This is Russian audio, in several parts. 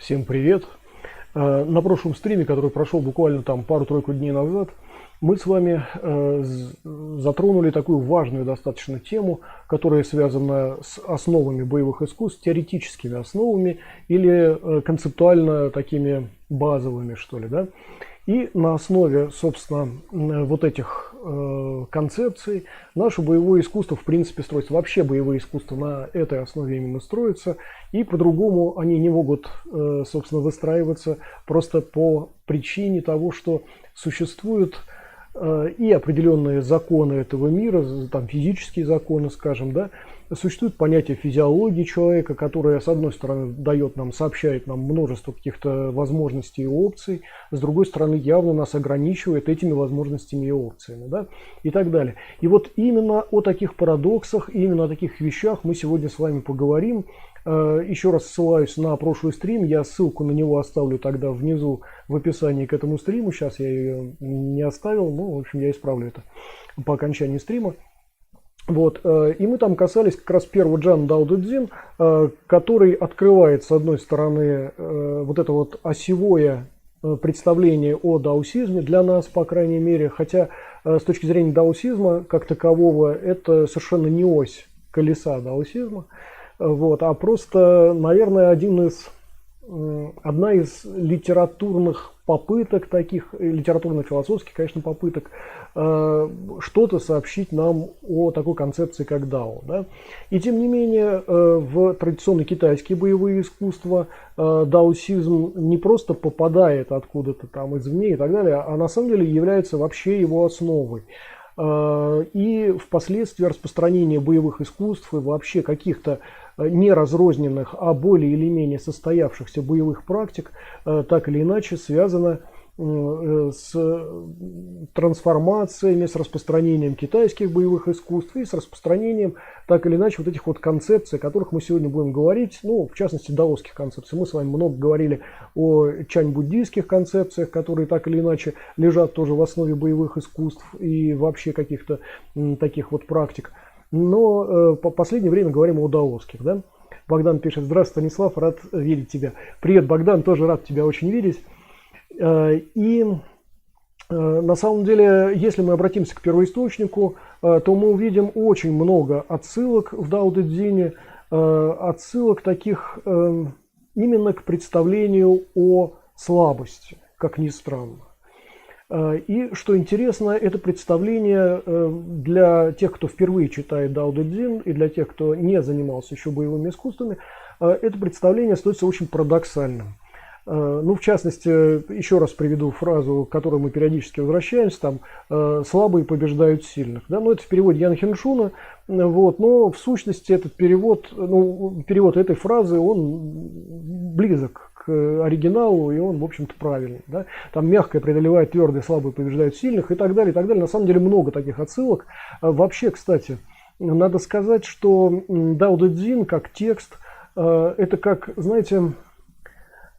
Всем привет! На прошлом стриме, который прошел буквально там пару-тройку дней назад, мы с вами затронули такую важную достаточно тему, которая связана с основами боевых искусств, теоретическими основами или концептуально такими базовыми, что ли, да? И на основе, собственно, вот этих концепций наше боевое искусство, в принципе, строится. Вообще боевые искусства на этой основе именно строятся. И по-другому они не могут, собственно, выстраиваться просто по причине того, что существуют и определенные законы этого мира, там физические законы, скажем, да, существует понятие физиологии человека, которое, с одной стороны, дает нам, сообщает нам множество каких-то возможностей и опций, с другой стороны, явно нас ограничивает этими возможностями и опциями, да, и так далее. И вот именно о таких парадоксах, именно о таких вещах мы сегодня с вами поговорим. Еще раз ссылаюсь на прошлый стрим, я ссылку на него оставлю тогда внизу в описании к этому стриму. Сейчас я ее не оставил, но, в общем, я исправлю это по окончании стрима. Вот, и мы там касались как раз первого джана Дао Дэ Цзин, который открывает, с одной стороны, вот это вот осевое представление о даосизме для нас, по крайней мере, хотя с точки зрения даосизма как такового это совершенно не ось колеса даосизма. Вот, а просто, наверное, одна из литературных попыток таких, литературно-философских, конечно, попыток, что-то сообщить нам о такой концепции, как дао. Да? И тем не менее, в традиционные китайские боевые искусства даосизм не просто попадает откуда-то там извне и так далее, а на самом деле является вообще его основой. И впоследствии распространение боевых искусств и вообще каких-то не разрозненных, а более или менее состоявшихся боевых практик так или иначе связано с трансформациями, с распространением китайских боевых искусств и с распространением так или иначе вот этих вот концепций, о которых мы сегодня будем говорить, ну, в частности, даосских концепций. Мы с вами много говорили о чань-буддийских концепциях, которые так или иначе лежат тоже в основе боевых искусств и вообще каких-то таких вот практик. Но по последнее время говорим о даосских, да? Богдан пишет: здравствуй, Станислав, рад видеть тебя. Привет, Богдан, тоже рад тебя очень видеть. И на самом деле, если мы обратимся к первоисточнику, то мы увидим очень много отсылок в Дао Дэ Цзине, отсылок таких именно к представлению о слабости, как ни странно. И, что интересно, это представление для тех, кто впервые читает Дао Дэ Цзин, и для тех, кто не занимался еще боевыми искусствами, это представление становится очень парадоксальным. Ну, в частности, еще раз приведу фразу, к которой мы периодически возвращаемся, там «слабые побеждают сильных». Да? Ну, это в переводе Ян Хиншуна, вот, но в сущности этот перевод, ну, перевод этой фразы, он близок к оригиналу, и он, в общем-то, правильный. Да? Там мягкое преодолевает твердое, слабые побеждают сильных и так далее, и так далее. На самом деле много таких отсылок. Вообще, кстати, надо сказать, что Дао Дэ Цзин как текст, это как, знаете,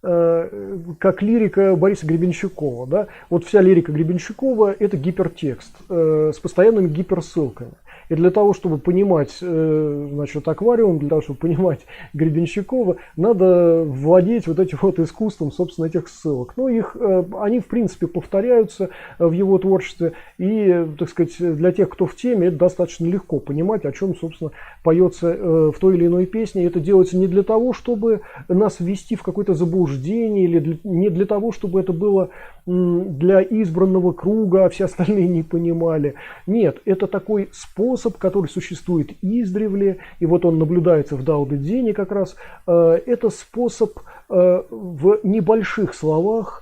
как лирика Бориса Гребенщикова. Да? Вот вся лирика Гребенщикова – это гипертекст с постоянными гиперссылками. И для того, чтобы понимать, значит, аквариум, для того, чтобы понимать Гребенщикова, надо владеть вот этим вот искусством, собственно, этих ссылок. Ну, они, в принципе, повторяются в его творчестве. И, так сказать, для тех, кто в теме, это достаточно легко понимать, о чем, собственно, поется в той или иной песне. И это делается не для того, чтобы нас ввести в какое-то заблуждение, или не для того, чтобы это было для избранного круга, а все остальные не понимали. Нет, это такой способ, который существует издревле, и вот он наблюдается в Дао Дэ Цзине как раз. Это способ в небольших словах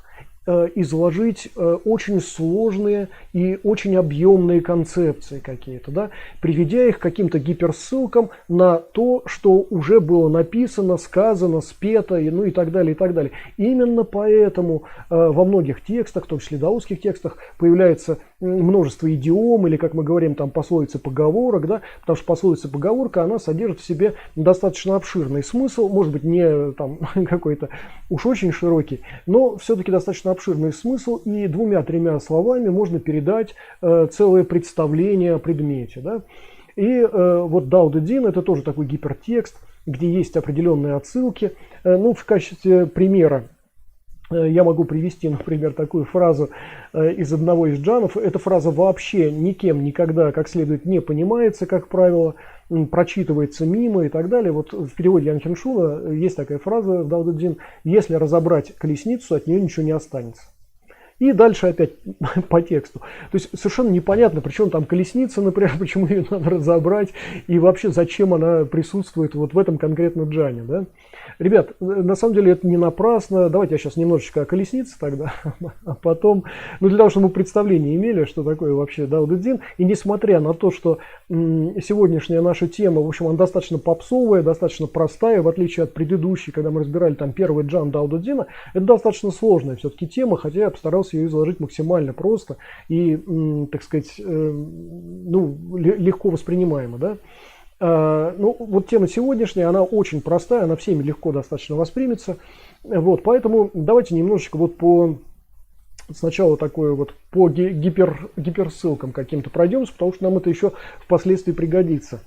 изложить очень сложные и очень объемные концепции какие-то, да, приведя их к каким-то гиперссылкам на то, что уже было написано, сказано, спето, ну и так далее, и так далее. Именно поэтому во многих текстах, в том числе даосских текстах, появляется множество идиом, или, как мы говорим, там пословицы, поговорок, да, потому что пословица-поговорка, она содержит в себе достаточно обширный смысл, может быть, не там какой-то уж очень широкий, но все-таки достаточно обширный смысл, и двумя-тремя словами можно передать целое представление о предмете. Да? И вот Дао Дэ Цзин — это тоже такой гипертекст, где есть определенные отсылки. Ну, в качестве примера я могу привести, например, такую фразу из одного из джанов. Эта фраза вообще никем никогда как следует не понимается, как правило, прочитывается мимо и так далее. Вот в переводе Ян Хеншуна есть такая фраза в Дао Дэ Цзин: если разобрать колесницу, от нее ничего не останется. И дальше опять по тексту. То есть совершенно непонятно, причем там колесница, например, почему ее надо разобрать, и вообще зачем она присутствует вот в этом конкретном джане. Да? Ребят, на самом деле это не напрасно. Давайте я сейчас немножечко о колеснице тогда, а потом, ну, для того, чтобы мы представление имели, что такое вообще Дао Дэ Цзин. И несмотря на то, что сегодняшняя наша тема, в общем, она достаточно попсовая, достаточно простая, в отличие от предыдущей, когда мы разбирали там первый джан Дао Дэ Цзина, это достаточно сложная все-таки тема, хотя я постарался ее изложить максимально просто и, так сказать, ну, легко воспринимаемо, да. Ну, вот тема сегодняшняя, она очень простая, она всеми легко достаточно воспримется. Вот, поэтому давайте немножечко вот сначала такое вот по гиперссылкам каким-то пройдемся, потому что нам это еще впоследствии пригодится.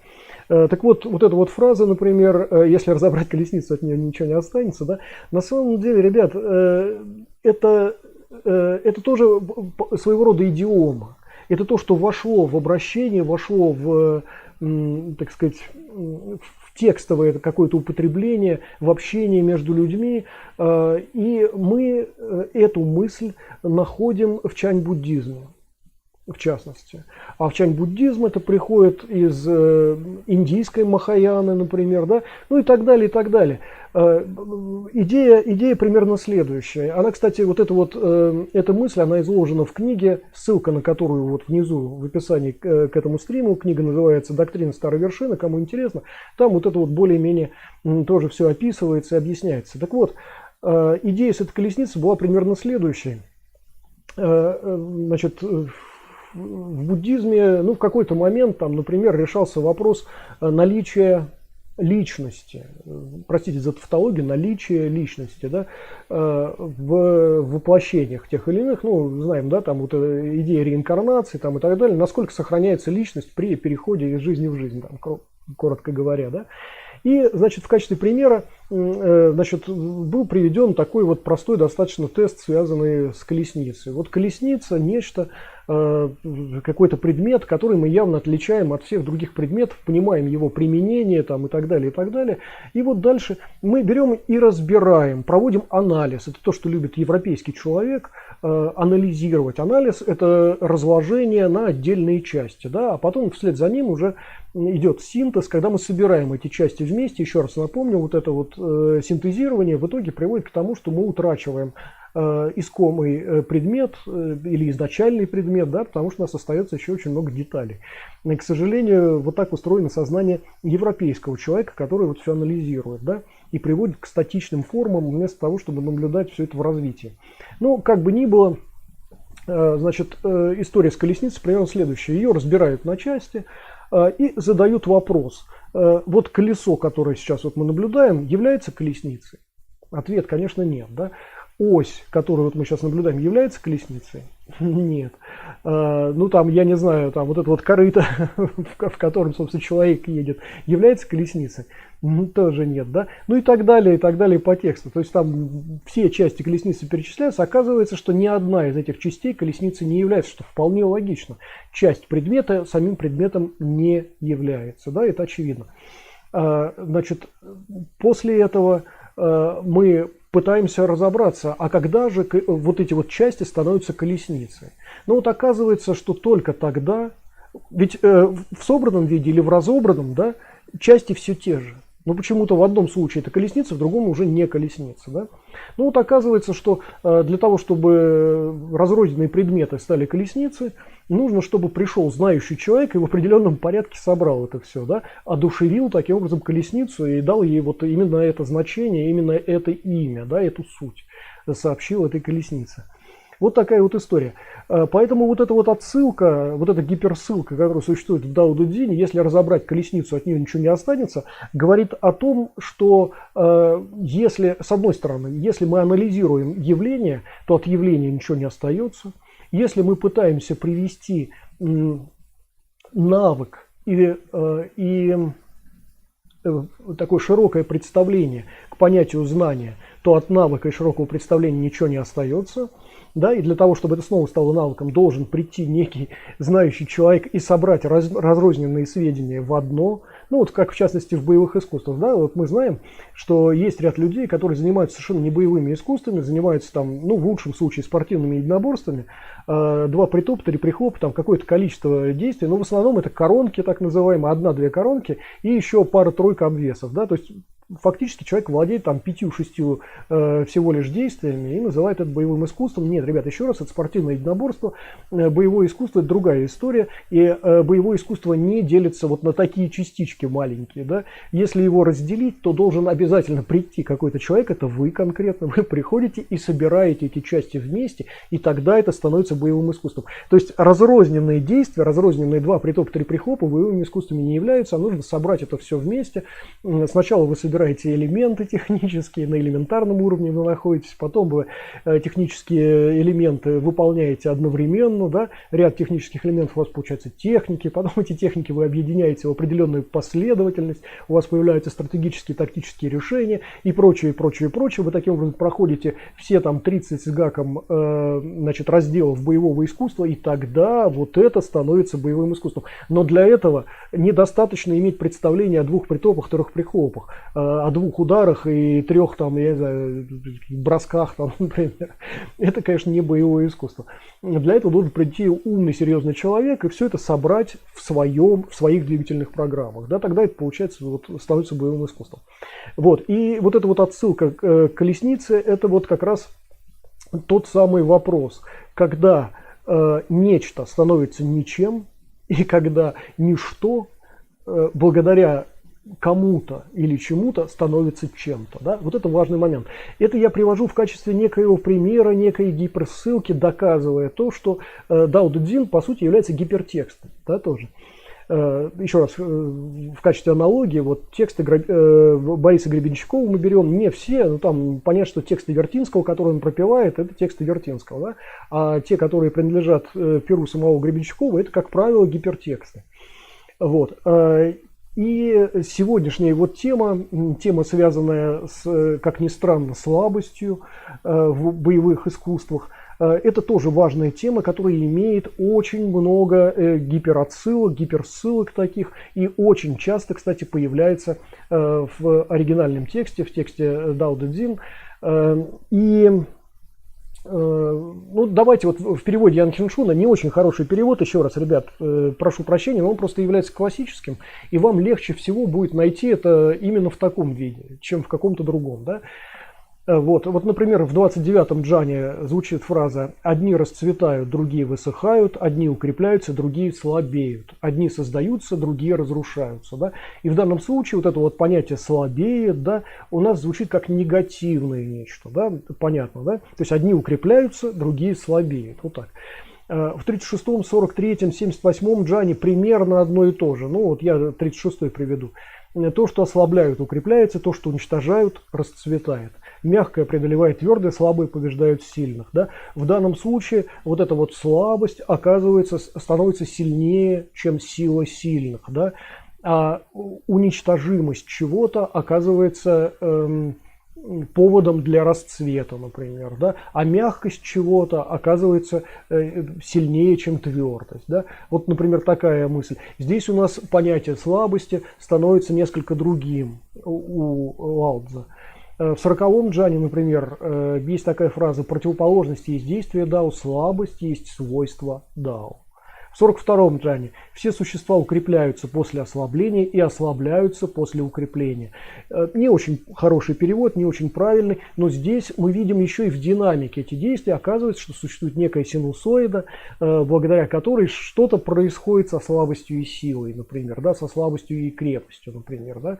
Так вот, вот эта вот фраза, например, если разобрать колесницу, от нее ничего не останется, да, на самом деле, ребят, это тоже своего рода идиома. Это то, что вошло в обращение, вошло в, так сказать, в текстовое какое-то употребление, в общение между людьми. И мы эту мысль находим в чань-буддизме, в частности. А в чань-буддизм это приходит из индийской махаяны, например, да, ну и так далее, и так далее. Идея примерно следующая. Она, кстати, вот эта мысль, она изложена в книге, ссылка на которую вот внизу в описании к этому стриму. Книга называется «Доктрина старой вершины», кому интересно. Там вот это вот более-менее тоже все описывается и объясняется. Так вот, идея с этой колесницы была примерно следующей. Значит, в буддизме, ну, в какой-то момент, там, например, решался вопрос наличия личности, простите за тавтологию, наличие личности, да, в воплощениях тех или иных, ну, знаем, да, там вот идея реинкарнации там, и так далее, насколько сохраняется личность при переходе из жизни в жизнь, там, коротко говоря, да. И, значит, в качестве примера, значит, был приведен такой вот простой достаточно тест, связанный с колесницей. Вот колесница — нечто, какой-то предмет, который мы явно отличаем от всех других предметов, понимаем его применение там, и так далее, и так далее. И вот дальше мы берем и разбираем, проводим анализ. Это то, что любит европейский человек, анализировать. Анализ — это разложение на отдельные части, да, а потом вслед за ним уже идет синтез, когда мы собираем эти части вместе. Еще раз напомню, вот это вот синтезирование в итоге приводит к тому, что мы утрачиваем искомый предмет или изначальный предмет, да, потому что у нас остается еще очень много деталей. И, к сожалению, вот так устроено сознание европейского человека, который вот все анализирует, да, и приводит к статичным формам вместо того, чтобы наблюдать все это в развитии. Ну, как бы ни было, значит, история с колесницей примерно следующая. Ее разбирают на части и задают вопрос. Вот колесо, которое сейчас вот мы наблюдаем, является колесницей? Ответ, конечно, нет, да. Ось, которую вот мы сейчас наблюдаем, является колесницей? Нет. Ну там, я не знаю, там вот это вот корыто, в котором, собственно, человек едет, является колесницей? Тоже нет, да. Ну и так далее по тексту. То есть там все части колесницы перечисляются, оказывается, что ни одна из этих частей колесницей не является, что вполне логично. Часть предмета самим предметом не является, да, это очевидно. Значит, после этого мы пытаемся разобраться, а когда же вот эти вот части становятся колесницей. Ну вот оказывается, что только тогда, ведь в собранном виде или в разобранном, да, части все те же. Но почему-то в одном случае это колесница, в другом уже не колесница. Да? Ну вот оказывается, что для того, чтобы разрозненные предметы стали колесницей, нужно, чтобы пришел знающий человек и в определенном порядке собрал это все, да? Одушевил таким образом колесницу и дал ей вот именно это значение, именно это имя, да, эту суть, сообщил этой колеснице. Вот такая вот история. Поэтому вот эта вот отсылка, вот эта гиперссылка, которая существует в Дао Дэ Цзине, если разобрать колесницу, от нее ничего не останется, говорит о том, что если, с одной стороны, если мы анализируем явление, то от явления ничего не остается. Если мы пытаемся привести навык и такое широкое представление к понятию знания, то от навыка и широкого представления ничего не остается. Да, и для того, чтобы это снова стало навыком, должен прийти некий знающий человек и собрать разрозненные сведения в одно. Ну вот как в частности в боевых искусствах. Да, вот мы знаем, что есть ряд людей, которые занимаются совершенно не боевыми искусствами, занимаются там, ну в лучшем случае спортивными единоборствами, два притопа, три прихлопа, там какое-то количество действий, но в основном это коронки так называемые, одна-две коронки и еще пара-тройка обвесов. Да, то есть фактически человек владеет там 5-6 всего лишь действиями и называет это боевым искусством. Нет, ребят, еще раз, это спортивное единоборство. Боевое искусство — это другая история. И боевое искусство не делится вот на такие частички маленькие. Да? Если его разделить, то должен обязательно прийти какой-то человек, это вы конкретно, вы приходите и собираете эти части вместе, и тогда это становится боевым искусством. То есть разрозненные действия, разрозненные два притопа, три прихлопа боевыми искусствами не являются, а нужно собрать это все вместе. Сначала вы собираете элементы технические, на элементарном уровне вы находитесь, потом вы технические элементы выполняете одновременно, да? Ряд технических элементов у вас получается техники, потом эти техники вы объединяете в определенную последовательность, у вас появляются стратегические, тактические решения и прочее, прочее, прочее. Вы таким образом проходите все там 30 с гаком значит, разделов боевого искусства, и тогда вот это становится боевым искусством. Но для этого недостаточно иметь представление о двух притопах, трех прихлопах, о двух ударах и трех там, я не знаю, бросках, там, например. Это, конечно, не боевое искусство. Для этого должен прийти умный, серьезный человек и все это собрать в своих двигательных программах. Да, тогда это получается, вот, становится боевым искусством. Вот. И вот эта вот отсылка к колеснице, это вот как раз тот самый вопрос, когда нечто становится ничем, и когда ничто благодаря кому-то или чему-то становится чем-то. Да? Вот это важный момент. Это я привожу в качестве некоего примера, некой гиперссылки, доказывая то, что Дао Дэ Цзин по сути является гипертекстом. Да, тоже. Еще раз, в качестве аналогии, вот тексты Бориса Гребенщикова мы берем не все, но там понятно, что тексты Вертинского, которые он пропевает, это тексты Вертинского. Да? А те, которые принадлежат перу самого Гребенщикова, это, как правило, гипертексты. Вот. И сегодняшняя вот тема, связанная с, как ни странно, слабостью в боевых искусствах, это тоже важная тема, которая имеет очень много гиперотсылок, гиперссылок таких, и очень часто, кстати, появляется в оригинальном тексте, в тексте Дао Дэ Цзин. Ну, давайте вот в переводе Ян Хиншуна, не очень хороший перевод, еще раз, ребят, прошу прощения, но он просто является классическим, и вам легче всего будет найти это именно в таком виде, чем в каком-то другом, да? Вот, например, в 29-м джане звучит фраза: «Одни расцветают, другие высыхают, одни укрепляются, другие слабеют, одни создаются, другие разрушаются». Да? И в данном случае вот это вот понятие «слабеет», да, у нас звучит как негативное нечто, да? Понятно, да? То есть одни укрепляются, другие слабеют, вот так. В 36-м, 43-м, 78-м джане примерно одно и то же. Ну вот я 36-й приведу. То, что ослабляют, укрепляется, то, что уничтожают, расцветает. Мягкое преодолевает твердое, слабые побеждают сильных. Да? В данном случае вот эта вот слабость становится сильнее, чем сила сильных. Да? А уничтожимость чего-то оказывается поводом для расцвета, например, да? А мягкость чего-то оказывается сильнее, чем твердость. Да? Вот, например, такая мысль. Здесь у нас понятие слабости становится несколько другим у Лао Цзы. В 40-м джане, например, есть такая фраза: противоположность есть действие Дао, слабость есть свойство Дао. В 42-м джане: все существа укрепляются после ослабления и ослабляются после укрепления. Не очень хороший перевод, не очень правильный, но здесь мы видим еще и в динамике эти действия. Оказывается, что существует некая синусоида, благодаря которой что-то происходит со слабостью и силой, например, да, со слабостью и крепостью, например. Да.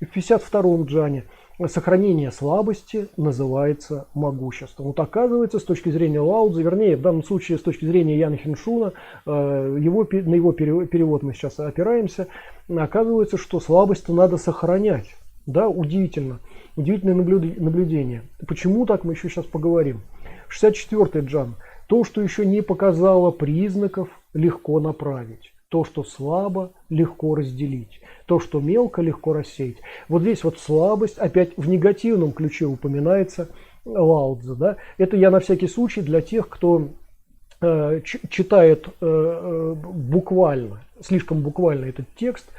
И в 52-м джане: сохранение слабости называется могуществом. Вот оказывается, с точки зрения Лао Цзы, вернее, в данном случае с точки зрения Яна Хиншуна, на его перевод мы сейчас опираемся, оказывается, что слабость надо сохранять. Да, удивительно. Удивительное наблюдение. Почему так, мы еще сейчас поговорим. 64-й джан: то, что еще не показало признаков, легко направить. То, что слабо, легко разделить. То, что мелко, легко рассеять. Вот здесь вот слабость, опять в негативном ключе упоминается Лао Цзы, да? Это я на всякий случай для тех, кто читает буквально, слишком буквально этот текст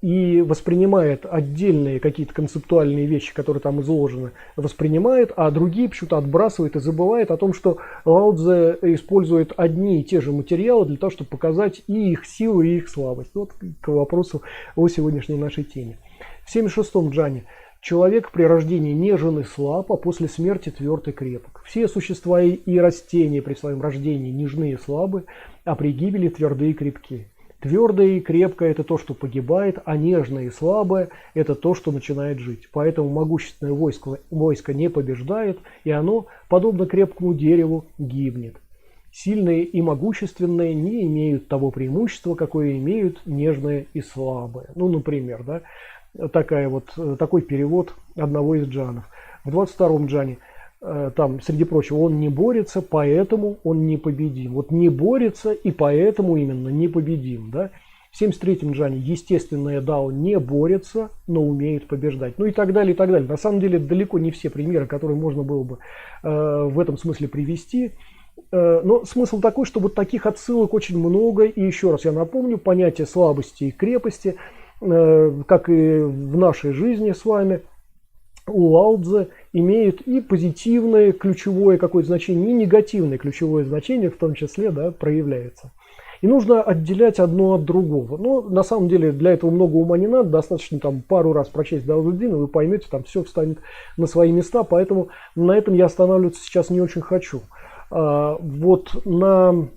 и воспринимает отдельные какие-то концептуальные вещи, которые там изложены, воспринимает, а другие почему-то отбрасывает и забывает о том, что Лао Цзы использует одни и те же материалы для того, чтобы показать и их силу, и их слабость. Вот к вопросу о сегодняшней нашей теме. В 76-м джане. Человек при рождении нежен и слаб, а после смерти тверд и крепок. Все существа и растения при своем рождении нежны и слабы, а при гибели тверды и крепки. Твердое и крепкое – это то, что погибает, а нежное и слабое – это то, что начинает жить. Поэтому могущественное войско не побеждает, и оно, подобно крепкому дереву, гибнет. Сильные и могущественные не имеют того преимущества, какое имеют нежные и слабые. Ну, например, да? Такой перевод одного из джанов. В 22-м джане, там, среди прочего, он не борется, поэтому он непобедим. Вот не борется, и поэтому именно непобедим. Да? В 73-м джане естественное дао не борется, но умеет побеждать. Ну и так далее, и так далее. На самом деле, далеко не все примеры, которые можно было бы в этом смысле привести. Но смысл такой, что вот таких отсылок очень много. И еще раз я напомню, понятие слабости и крепости, как и в нашей жизни с вами, у Лао Цзы имеют и позитивное ключевое какое-то значение, и негативное ключевое значение в том числе, да, проявляется. И нужно отделять одно от другого. Но на самом деле для этого много ума не надо, достаточно там пару раз прочесть Дао Дэ Цзин, и вы поймете, там все встанет на свои места, поэтому на этом я останавливаться сейчас не очень хочу. Вот на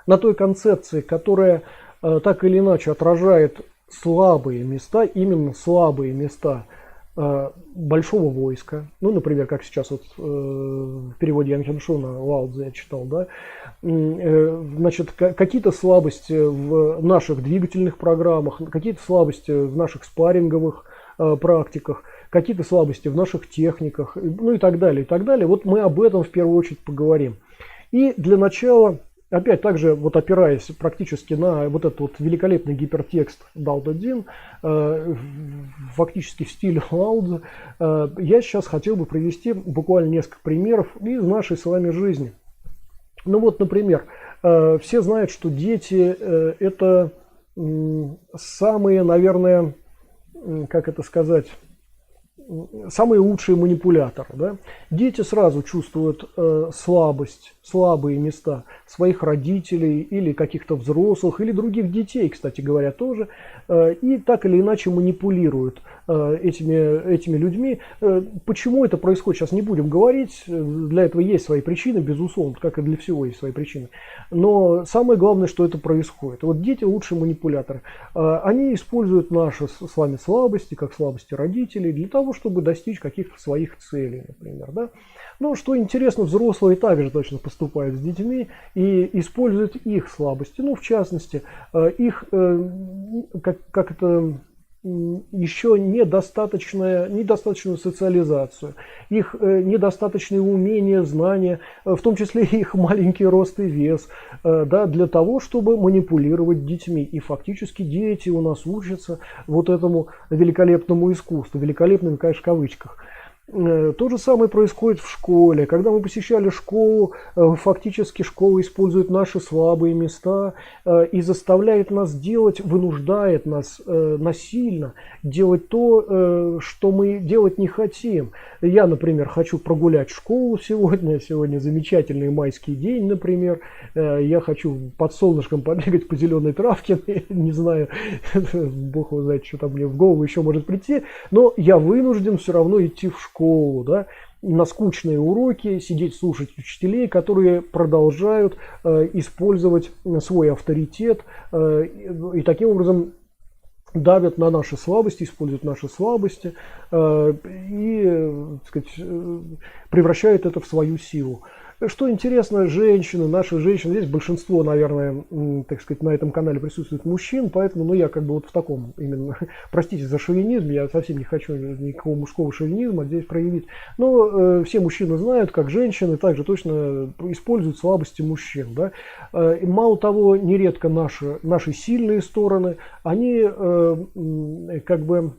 той концепции, которая так или иначе отражает слабые места, именно слабые места большого войска. Ну, например, как сейчас вот в переводе Ян Хёншуна Лао Цзы я читал, да, значит, какие-то слабости в наших двигательных программах, какие-то слабости в наших спарринговых практиках, какие-то слабости в наших техниках, ну и так далее, и так далее. Вот мы об этом в первую очередь поговорим. И для начала, опять также вот опираясь практически на вот этот вот великолепный гипертекст Дао Дэ Цзин, фактически в стиле Лао Цзы, я сейчас хотел бы привести буквально несколько примеров из нашей с вами жизни. Ну вот, например, все знают, что дети это самые, наверное, как это сказать, самые лучшие манипуляторы. Да? Дети сразу чувствуют слабые места своих родителей или каких-то взрослых, или других детей, кстати говоря, тоже, и так или иначе манипулируют этими людьми. Почему это происходит, сейчас не будем говорить, для этого есть свои причины, безусловно, как и для всего есть свои причины. Но самое главное, что это происходит. Вот дети лучшие манипуляторы. Они используют наши с вами слабости, как слабости родителей, для того, чтобы достичь каких-то своих целей, например. Да? Но что интересно, взрослые также точно поступают с детьми и используют их слабости. Ну, в частности, их еще недостаточную социализацию, их недостаточные умения, знания, в том числе их маленький рост и вес, да, для того, чтобы манипулировать детьми. И фактически дети у нас учатся вот этому великолепному искусству, великолепным, конечно, в кавычках. То же самое происходит в школе. Когда мы посещали школу, фактически школа использует наши слабые места и заставляет нас делать, вынуждает нас насильно делать то, что мы делать не хотим. Я, например, хочу прогулять школу сегодня. Сегодня замечательный майский день, например. Я хочу под солнышком побегать по зеленой травке. Не знаю, бог его знает, что там мне в голову еще может прийти. Но я вынужден все равно идти в школу, да, на скучные уроки, сидеть слушать учителей, которые продолжают использовать свой авторитет и таким образом давят на наши слабости, используют наши слабости и, так сказать, превращают это в свою силу. что интересно, женщины, наши женщины, здесь большинство, наверное, так сказать, на этом канале присутствует мужчин, поэтому, ну, я как бы вот в таком именно, простите за шовинизм, я совсем не хочу никакого мужского шовинизма здесь проявить, но все мужчины знают, как женщины также точно используют слабости мужчин, да. И мало того, нередко наши сильные стороны, они как бы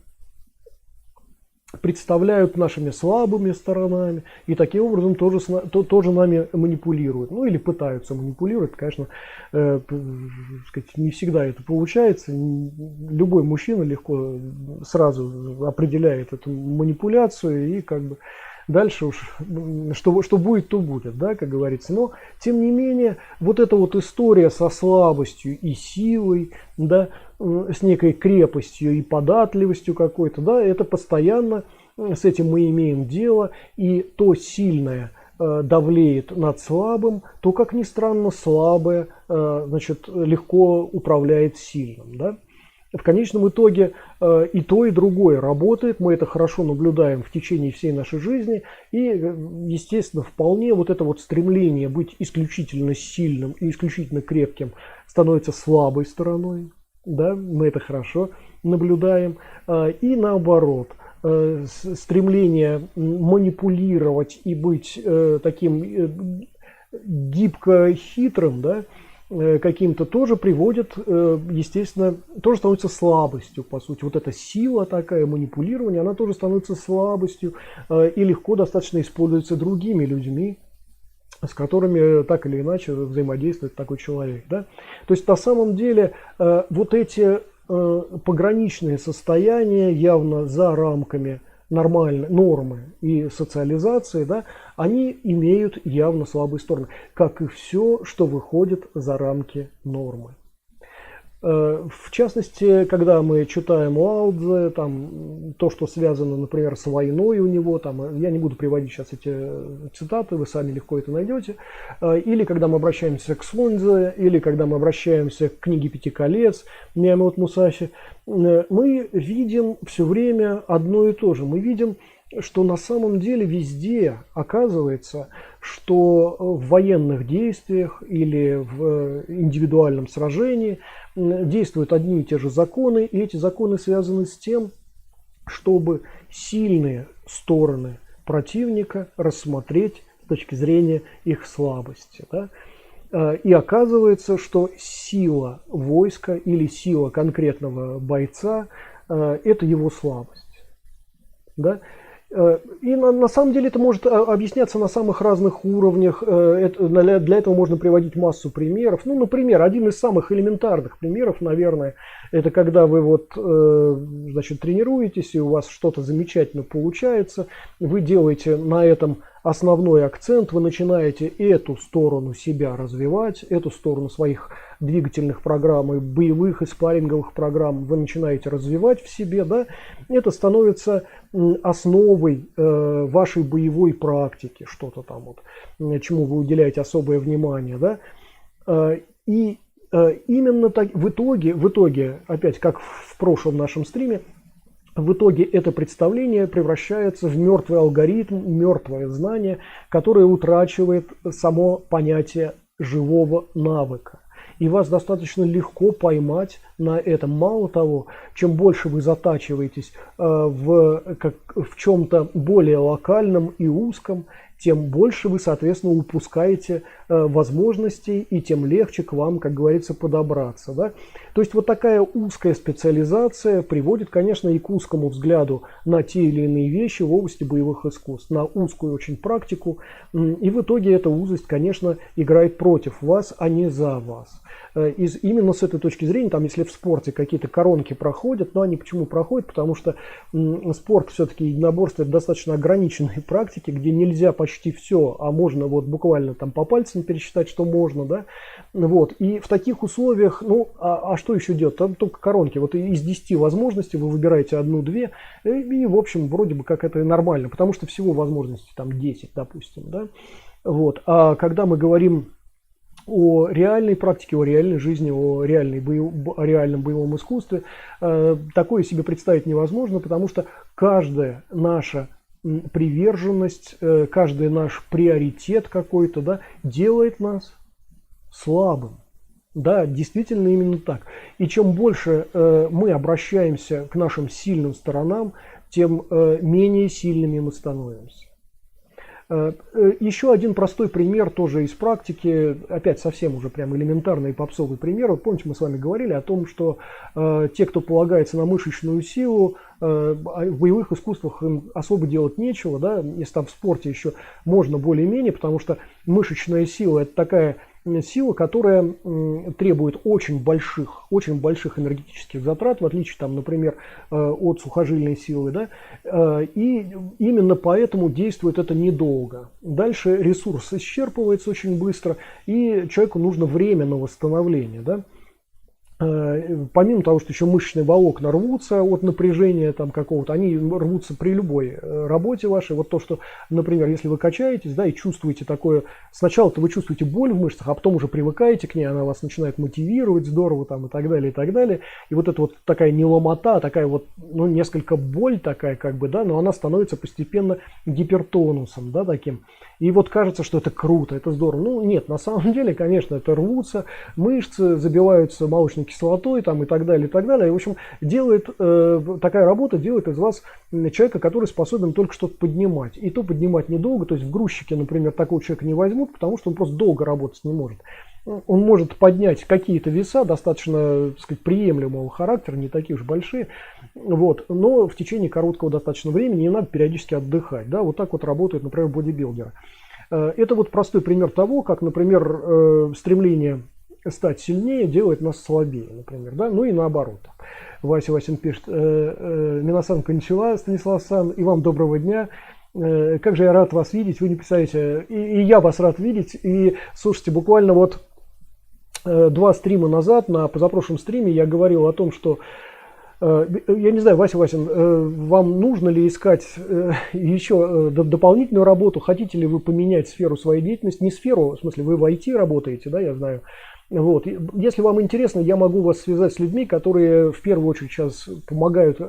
представляют нашими слабыми сторонами и таким образом тоже нами манипулируют. Ну или пытаются манипулировать. Конечно, сказать, не всегда это получается. Любой мужчина легко сразу определяет эту манипуляцию и как бы дальше уж что будет, то будет, да, как говорится. Но тем не менее, вот эта вот история со слабостью и силой, да, с некой крепостью и податливостью какой-то, да, это постоянно с этим мы имеем дело, и то сильное давлеет над слабым, то, как ни странно, слабое, значит, легко управляет сильным, да. В конечном итоге и то, и другое работает, мы это хорошо наблюдаем в течение всей нашей жизни, и, естественно, вполне вот это вот стремление быть исключительно сильным и исключительно крепким становится слабой стороной, да, мы это хорошо наблюдаем, и наоборот, стремление манипулировать и быть таким гибко хитрым, да, каким-то тоже приводит, естественно, тоже становится слабостью, по сути. Вот эта сила такая, манипулирование, она тоже становится слабостью и легко достаточно используется другими людьми, с которыми так или иначе взаимодействует такой человек. Да? То есть на самом деле вот эти пограничные состояния явно за рамками нормальной нормы и социализации, да, они имеют явно слабые стороны, как и все, что выходит за рамки нормы. В частности, когда мы читаем Лао Цзэ, там, то, что связано, например, с войной у него, там, я не буду приводить сейчас эти цитаты, вы сами легко это найдете, или когда мы обращаемся к Суньцзэ, или когда мы обращаемся к книге «Пяти колец» Миямото Мусаси, мы видим все время одно и то же. Мы видим, что на самом деле везде оказывается, что в военных действиях или в индивидуальном сражении действуют одни и те же законы, и эти законы связаны с тем, чтобы сильные стороны противника рассмотреть с точки зрения их слабости. Да? И оказывается, что сила войска или сила конкретного бойца – это его слабость. Да? И на самом деле это может объясняться на самых разных уровнях. Для этого можно приводить массу примеров. Ну, например, один из самых элементарных примеров, наверное, это когда вы вот, значит, тренируетесь, и у вас что-то замечательно получается, вы делаете на этом основной акцент, вы начинаете эту сторону себя развивать, эту сторону своих двигательных программ и боевых и спарринговых программ вы начинаете развивать в себе, да, это становится основой вашей боевой практики, что-то там вот, чему вы уделяете особое внимание, да, и именно так в итоге, опять как в прошлом нашем стриме, в итоге это представление превращается в мертвый алгоритм, мертвое знание, которое утрачивает само понятие живого навыка. И вас достаточно легко поймать на этом. Мало того, чем больше вы затачиваетесь в чем-то более локальном и узком, тем больше вы, соответственно, упускаете возможностей, и тем легче к вам, как говорится, подобраться. Да? То есть вот такая узкая специализация приводит, конечно, и к узкому взгляду на те или иные вещи в области боевых искусств, на узкую очень практику. И в итоге эта узость, конечно, играет против вас, а не за вас. Именно с этой точки зрения, там, если в спорте какие-то коронки проходят, но они почему проходят? Потому что спорт все-таки единоборство – это достаточно ограниченные практики, где нельзя почти все, а можно вот буквально там по пальцам пересчитать, что можно, да, вот. И в таких условиях, ну, а что еще делать? Там только коронки. Вот из 10 возможностей вы выбираете одну-две, и в общем, вроде бы как это и нормально, потому что всего возможностей там 10, допустим, да, вот. А когда мы говорим о реальной практике, о реальной жизни, о реальном боевом искусстве, такое себе представить невозможно, потому что каждая наша приверженность, каждый наш приоритет какой-то, да, делает нас слабым. Да, действительно именно так. И чем больше мы обращаемся к нашим сильным сторонам, тем менее сильными мы становимся. Еще один простой пример тоже из практики, опять совсем уже прям элементарный и попсовый пример. Вот помните, мы с вами говорили о том, что те, кто полагается на мышечную силу, в боевых искусствах им особо делать нечего, да, если там в спорте еще можно более-менее, потому что мышечная сила – это такая сила, которая требует очень больших энергетических затрат, в отличие, там, например, от сухожильной силы, да, и именно поэтому действует это недолго. Дальше ресурс исчерпывается очень быстро, и человеку нужно время на восстановление, да. Помимо того, что еще мышечные волокна рвутся от напряжения там какого-то, они рвутся при любой работе вашей. Вот то, что, например, если вы качаетесь, да, и чувствуете такое, сначала-то вы чувствуете боль в мышцах, а потом уже привыкаете к ней, она вас начинает мотивировать здорово там и так далее, и так далее. И вот эта вот такая не ломота, такая вот, ну, несколько боль такая, как бы, да, но она становится постепенно гипертонусом, да, таким. И вот кажется, что это круто, это здорово. Ну, нет, на самом деле, конечно, это рвутся мышцы, забиваются молочной кислотой там, и так далее, и так далее. И, в общем, такая работа делает из вас человека, который способен только что-то поднимать. И то поднимать недолго, то есть в грузчике, например, такого человека не возьмут, потому что он просто долго работать не может. Он может поднять какие-то веса достаточно, так сказать, приемлемого характера, не такие уж большие, вот, но в течение короткого достаточно времени не надо периодически отдыхать. Да, вот так вот работают, например, бодибилдеры. Это вот простой пример того, как, например, стремление стать сильнее делает нас слабее, например, да, ну и наоборот. Вася Васин пишет: Минасан кончила, Станислав-сан, и вам доброго дня. Как же я рад вас видеть, вы не представляете, и я вас рад видеть. И слушайте, буквально вот 2 стрима назад, на позапрошлом стриме, я говорил о том, что, я не знаю, Вася Васин, вам нужно ли искать еще дополнительную работу, хотите ли вы поменять сферу своей деятельности, не сферу, в смысле, вы в IT работаете, да, я знаю. Вот. Если вам интересно, я могу вас связать с людьми, которые в первую очередь сейчас помогают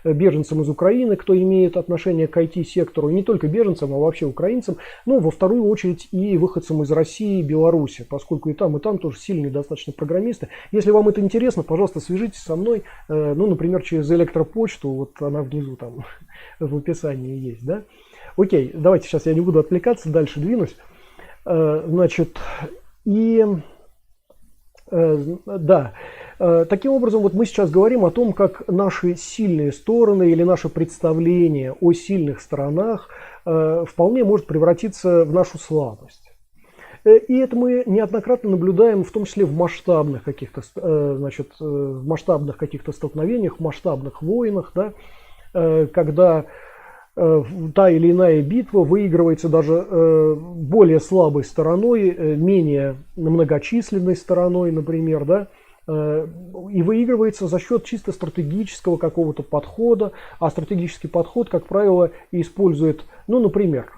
беженцам из Украины, кто имеет отношение к IT-сектору, не только беженцам, а вообще украинцам, но во вторую очередь и выходцам из России и Беларуси, поскольку и там тоже сильные достаточно программисты. Если вам это интересно, пожалуйста, свяжитесь со мной, ну, например, через электропочту, вот она внизу там в описании есть, да. Окей, давайте сейчас я не буду отвлекаться, дальше двинусь. Значит, да, таким образом, вот мы сейчас говорим о том, как наши сильные стороны или наше представление о сильных сторонах вполне может превратиться в нашу слабость. И это мы неоднократно наблюдаем, в том числе в масштабных каких-то, столкновениях, в масштабных войнах, да, когда та или иная битва выигрывается даже более слабой стороной, менее многочисленной стороной, например, да, и выигрывается за счет чисто стратегического какого-то подхода, а стратегический подход, как правило, использует, ну, например,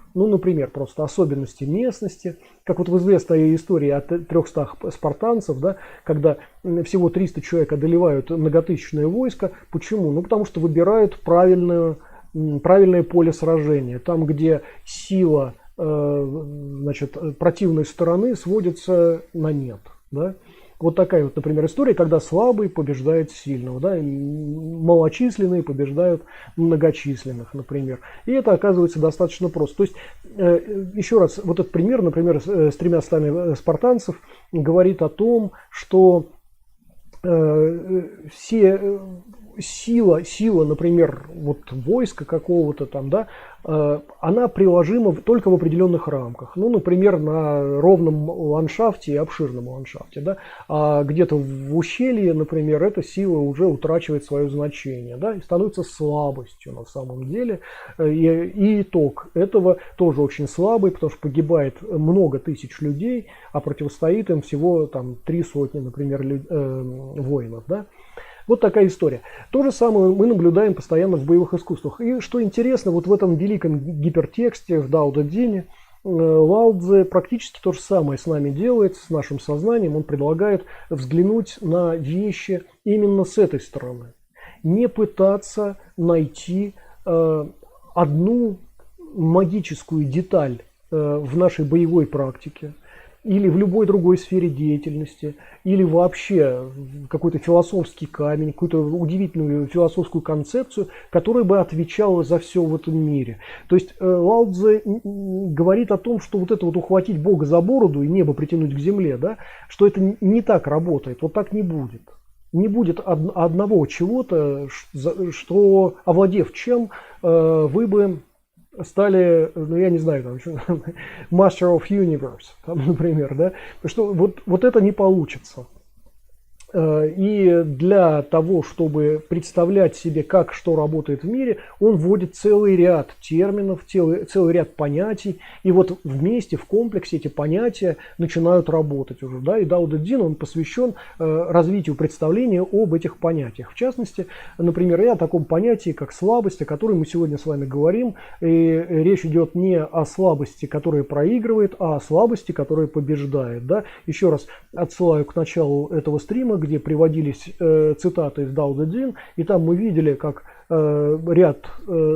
просто особенности местности, как вот в известной истории о 300 спартанцев, да, когда всего 300 человек одолевают многотысячное войско. Почему? Ну, потому что выбирают правильное поле сражения, там, где сила, противной стороны сводится на нет. Да? Вот такая вот, например, история, когда слабый побеждает сильного, да? Малочисленные побеждают многочисленных, например. И это оказывается достаточно просто. То есть, еще раз, вот этот пример, например, с 300 спартанцев говорит о том, что сила, например, вот войска какого-то там, да, она приложима только в определенных рамках. Ну, например, на ровном ландшафте и обширном ландшафте, да, а где-то в ущелье, например, эта сила уже утрачивает свое значение, да, и становится слабостью на самом деле. И итог этого тоже очень слабый, потому что погибает много тысяч людей, а противостоит им всего там 300, например, воинов, да. Вот такая история. То же самое мы наблюдаем постоянно в боевых искусствах. И что интересно, вот в этом великом гипертексте, в Дао Дэ Цзине, Лао Цзэ практически то же самое с нами делает, с нашим сознанием. Он предлагает взглянуть на вещи именно с этой стороны. Не пытаться найти одну магическую деталь в нашей боевой практике, или в любой другой сфере деятельности, или вообще какой-то философский камень, какую-то удивительную философскую концепцию, которая бы отвечала за все в этом мире. То есть Лао Цзэ говорит о том, что вот это вот ухватить Бога за бороду и небо притянуть к земле, да, что это не так работает, вот так не будет. Не будет одного чего-то, что, овладев чем, вы бы стали, ну я не знаю, там, Master of Universe, там, например, да, что вот это не получится. И для того, чтобы представлять себе, как что работает в мире, он вводит целый ряд терминов, целый ряд понятий. И вот вместе, в комплексе эти понятия начинают работать уже. Да? И Дао Дэ Цзин, он посвящен развитию представления об этих понятиях. В частности, например, и о таком понятии, как слабость, о которой мы сегодня с вами говорим. И речь идет не о слабости, которая проигрывает, а о слабости, которая побеждает. Да? Еще раз отсылаю к началу этого стрима, где приводились цитаты из Дао Дэ Цзин, и там мы видели, как ряд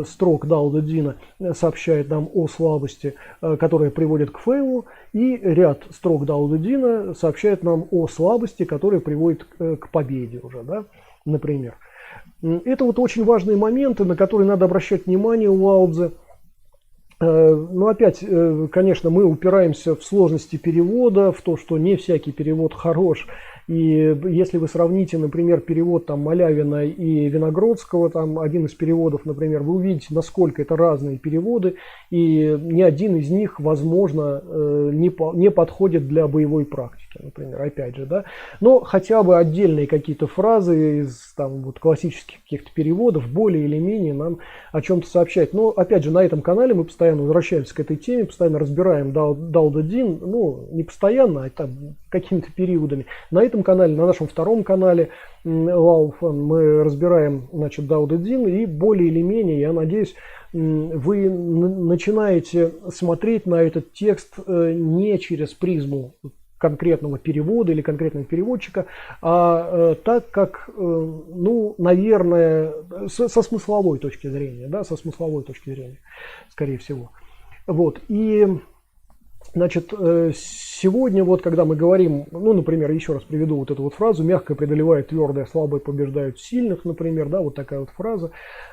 строк Дао Дэ Цзина сообщает нам о слабости, которая приводит к фейлу, и ряд строк Дао Дэ Цзина сообщает нам о слабости, которая приводит к победе уже, да, например. Это вот очень важные моменты, на которые надо обращать внимание у Лао Цзэ. Но опять, конечно, мы упираемся в сложности перевода, в то, что не всякий перевод хорош. И если вы сравните, например, перевод там Малявина и Виногродского, там один из переводов, например, вы увидите, насколько это разные переводы, и ни один из них, возможно, не подходит для боевой практики, например, опять же, да. Но хотя бы отдельные какие-то фразы из там вот классических каких-то переводов более или менее нам о чем-то сообщают. Но опять же, на этом канале мы постоянно возвращаемся к этой теме, постоянно разбираем Дао Дэ Цзин, ну, не постоянно, а там какими-то периодами. На этом канале, на нашем втором канале Лао Фэн, мы разбираем, значит, Дао Дэ Цзин, и более или менее, я надеюсь, вы начинаете смотреть на этот текст не через призму конкретного перевода или конкретного переводчика, а так как, ну, наверное, со смысловой точки зрения, да, со смысловой точки зрения, скорее всего. Вот, и, значит, сегодня вот, когда мы говорим, ну, например, еще раз приведу вот эту вот фразу: «Мягкое преодолевает твердое, слабые побеждают сильных», например, да, вот такая вот фраза,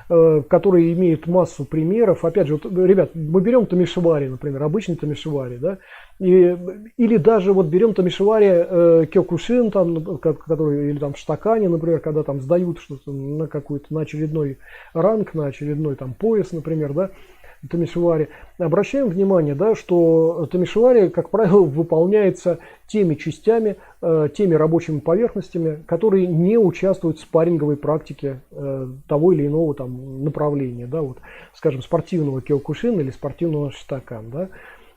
которая имеет массу примеров. Опять же, вот, ребят, мы берем Томишивари, например, обычный Томишивари, да, или даже вот берем Томишивари Кёкушин, там, который, или там в Штакане, например, когда там сдают что-то на какой-то, на очередной ранг, на очередной там пояс, например, да, Томишивари, обращаем внимание, да, что Томишивари, как правило, выполняется теми частями, теми рабочими поверхностями, которые не участвуют в спарринговой практике того или иного там направления, да, вот, скажем, спортивного кёкушин или спортивного штакан, да.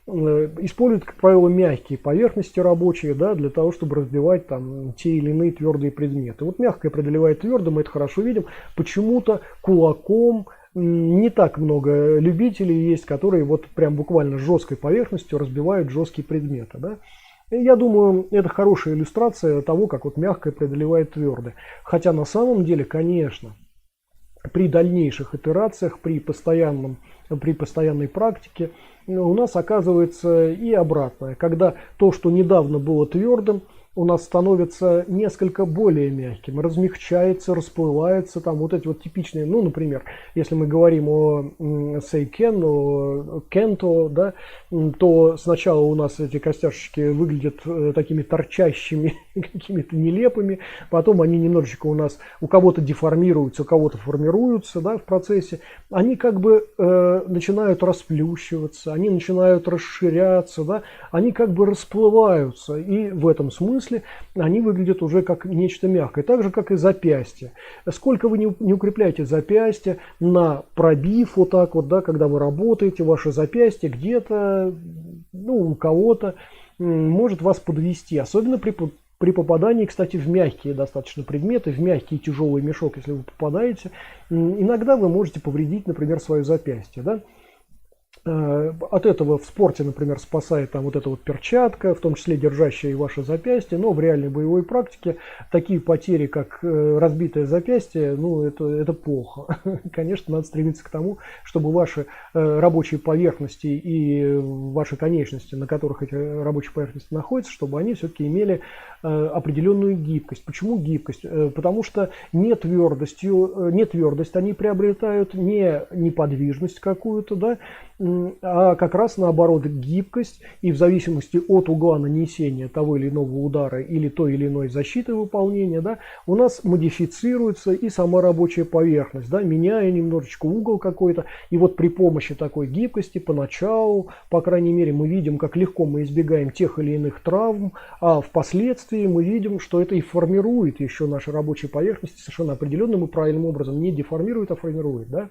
Используют, как правило, мягкие поверхности рабочие, да, для того, чтобы разбивать там те или иные твердые предметы. Вот мягкое преодолевает твердое, мы это хорошо видим. Почему-то кулаком не так много любителей есть, которые вот прям буквально жесткой поверхностью разбивают жесткие предметы, да. И я думаю, это хорошая иллюстрация того, как вот мягкое преодолевает твердое. Хотя на самом деле, конечно, при дальнейших итерациях, при постоянной практике у нас оказывается и обратное. Когда то, что недавно было твердым, у нас становится несколько более мягким, размягчается, расплывается, там вот эти вот типичные, ну, например, если мы говорим о сейкен, о кенто, да, то сначала у нас эти костяшечки выглядят такими торчащими, какими-то нелепыми, потом они немножечко у нас, у кого-то деформируются, у кого-то формируются, да, в процессе, они как бы начинают расплющиваться, они начинают расширяться, да, они как бы расплываются, и в этом смысле они выглядят уже как нечто мягкое, так же как и запястье. Сколько вы не укрепляете запястье, на пробив вот так вот, да, когда вы работаете, ваше запястье где-то, ну, у кого-то может вас подвести, особенно при попадании, кстати, в мягкие достаточно предметы, в мягкий тяжелый мешок, если вы попадаете, иногда вы можете повредить, например, свое запястье, да? От этого в спорте, например, спасает там вот эта вот перчатка, в том числе держащая и ваше запястье, но в реальной боевой практике такие потери, как разбитое запястье, ну это плохо. Конечно, надо стремиться к тому, чтобы ваши рабочие поверхности и ваши конечности, на которых эти рабочие поверхности находятся, чтобы они все-таки имели определенную гибкость. Почему гибкость? Потому что не твердость они приобретают, не неподвижность какую-то, да, а как раз наоборот гибкость, и в зависимости от угла нанесения того или иного удара или той или иной защиты выполнения, да, у нас модифицируется и сама рабочая поверхность, да, меняя немножечко угол какой-то. И вот при помощи такой гибкости поначалу, по крайней мере, мы видим, как легко мы избегаем тех или иных травм, а впоследствии мы видим, что это и формирует еще наши рабочие поверхности совершенно определенным и правильным образом, не деформирует, а формирует, да.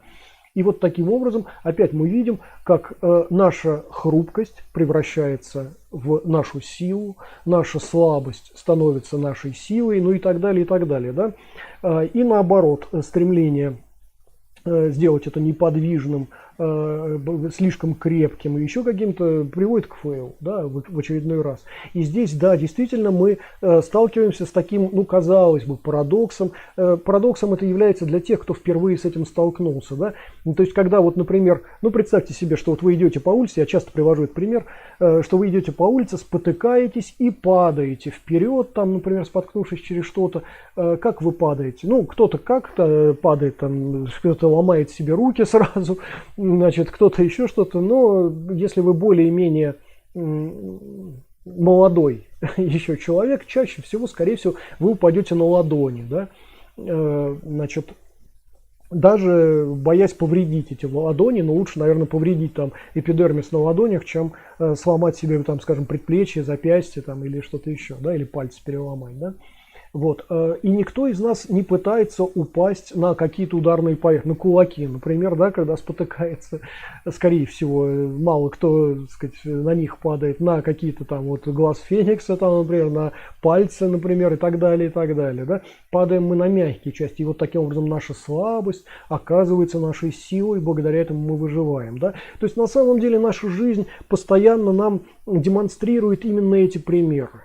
И вот таким образом опять мы видим, как наша хрупкость превращается в нашу силу, наша слабость становится нашей силой, ну и так далее, и так далее. Да? И наоборот, стремление сделать это неподвижным, слишком крепким и еще каким-то приводит к фейлу, да, в очередной раз. И здесь, да, действительно мы сталкиваемся с таким, ну, казалось бы, парадоксом. Парадоксом это является для тех, кто впервые с этим столкнулся, да. Ну, то есть, когда вот, например, ну, представьте себе, что вот вы идете по улице, я часто привожу этот пример, что вы идете по улице, спотыкаетесь и падаете вперед, там, например, споткнувшись через что-то. Как вы падаете? Ну, кто-то как-то падает, там, кто-то ломает себе руки сразу, значит, кто-то еще что-то, но если вы более-менее молодой еще человек, чаще всего, скорее всего, вы упадете на ладони, да, значит, даже боясь повредить эти ладони, но лучше, наверное, повредить там эпидермис на ладонях, чем сломать себе, там, скажем, предплечье, запястье там, или что-то еще, да, или пальцы переломать, да. Вот. И никто из нас не пытается упасть на какие-то ударные поверхности, на кулаки, например, да, когда спотыкается, скорее всего, мало кто, так сказать, на них падает, на какие-то там вот глаз феникса, там, например, на пальцы, например, и так далее, да. Падаем мы на мягкие части, и вот таким образом наша слабость оказывается нашей силой, благодаря этому мы выживаем, да. То есть на самом деле наша жизнь постоянно нам демонстрирует именно эти примеры.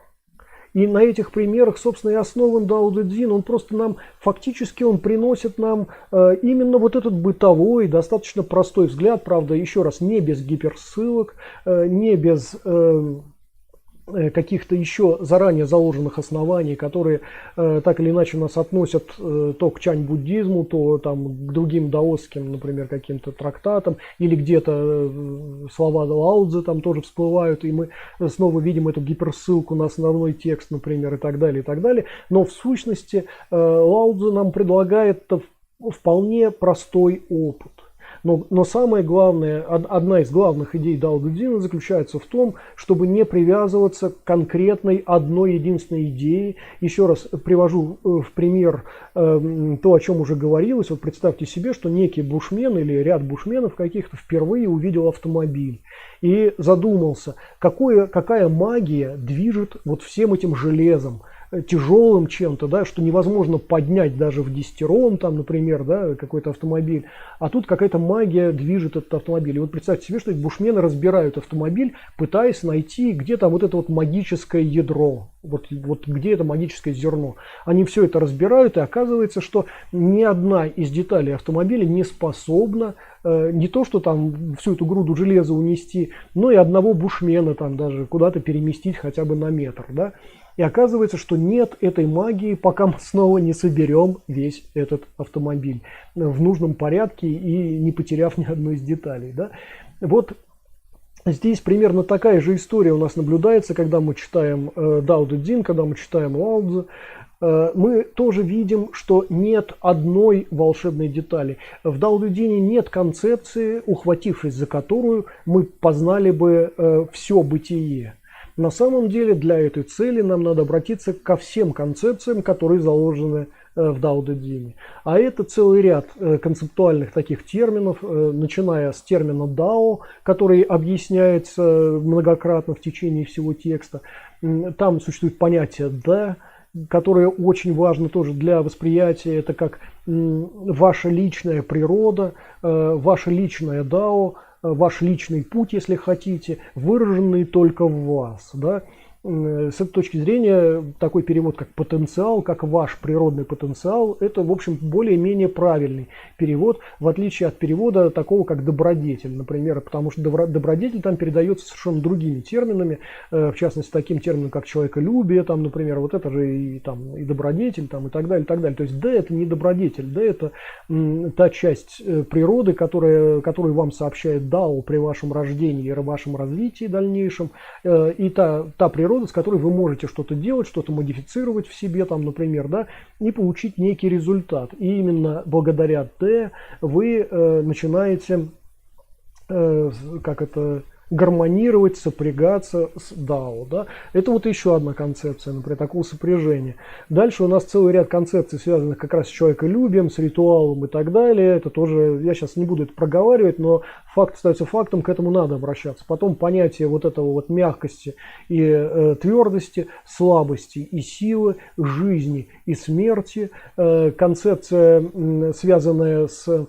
И на этих примерах, собственно, и основан Дао Дэ Цзин. Он просто нам, фактически, он приносит нам именно вот этот бытовой, достаточно простой взгляд, правда, еще раз, не без гиперссылок, не без каких-то еще заранее заложенных оснований, которые так или иначе нас относят то к чань-буддизму, то там, к другим даосским, например, каким-то трактатам, или где-то слова Лао Цзы там тоже всплывают, и мы снова видим эту гиперссылку на основной текст, например, и так далее, и так далее. Но в сущности Лао Цзы нам предлагает вполне простой опыт. Но самое главное, одна из главных идей Дао Дэ Цзина заключается в том, чтобы не привязываться к конкретной одной единственной идее. Еще раз привожу в пример то, о чем уже говорилось. Вот представьте себе, что некий бушмен или ряд бушменов каких-то впервые увидел автомобиль и задумался, какая магия движет вот всем этим железом, тяжелым чем-то, да, что невозможно поднять даже в десятером, там, например, да, какой-то автомобиль, а тут какая-то магия движет этот автомобиль. И вот представьте себе, что эти бушмены разбирают автомобиль, пытаясь найти, где там вот это вот магическое ядро, вот где это магическое зерно. Они все это разбирают, и оказывается, что ни одна из деталей автомобиля не способна не то, что там всю эту груду железа унести, но и одного бушмена там даже куда-то переместить хотя бы на метр, да. И оказывается, что нет этой магии, пока мы снова не соберем весь этот автомобиль в нужном порядке и не потеряв ни одной из деталей. Да? Вот здесь примерно такая же история у нас наблюдается, когда мы читаем Дао Дэ Цзин, когда мы читаем Лао Цзы. Мы тоже видим, что нет одной волшебной детали. В Дао Дэ Цзине нет концепции, ухватившись за которую мы познали бы все бытие. На самом деле для этой цели нам надо обратиться ко всем концепциям, которые заложены в Дао Дэ Цзине. А это целый ряд концептуальных таких терминов, начиная с термина Дао, который объясняется многократно в течение всего текста. Там существует понятие Дэ, которое очень важно тоже для восприятия. Это как ваша личная природа, ваше личное Дао, ваш личный путь, если хотите, выраженный только в вас, да. С этой точки зрения такой перевод, как потенциал, как ваш природный потенциал, это, в общем, более-менее правильный перевод, в отличие от перевода такого, как добродетель, например, потому что добродетель там передается совершенно другими терминами, в частности, таким термином, как человеколюбие, там, например, вот это же и добродетель, там, и так далее, и так далее. То есть, да, это не добродетель, да, это та часть природы, которую вам сообщает Дао при вашем рождении и вашем развитии дальнейшем, и та природа, с которой вы можете что-то делать, что-то модифицировать в себе, там, например, да, и получить некий результат. И именно благодаря Т вы начинаете гармонировать, сопрягаться с Дао. Да? Это вот еще одна концепция, например, такого сопряжения. Дальше у нас целый ряд концепций, связанных как раз с человеколюбием, с ритуалом и так далее. Это тоже, я сейчас не буду это проговаривать, но факт остается фактом, к этому надо обращаться. Потом понятие вот этого вот мягкости и твердости, слабости и силы, жизни и смерти. Концепция, связанная с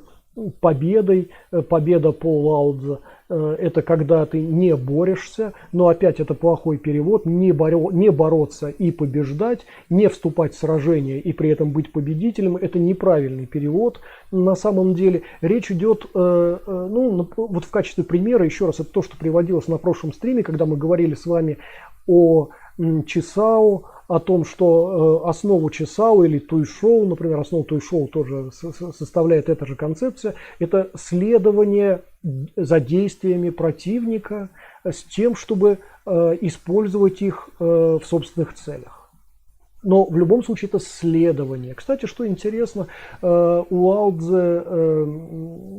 победой, победа по Лао-цзы. Это когда ты не борешься, но опять это плохой перевод, не бороться и побеждать, не вступать в сражение и при этом быть победителем, это неправильный перевод. На самом деле речь идет, ну, вот в качестве примера, еще раз, это то, что приводилось на прошлом стриме, когда мы говорили с вами о Чисао, о том, что основу Чисао или Туйшоу, например, основу Туйшоу тоже составляет эта же концепция, это следование за действиями противника с тем, чтобы использовать их в собственных целях. Но в любом случае это следование. Кстати, что интересно, у Лао-цзы,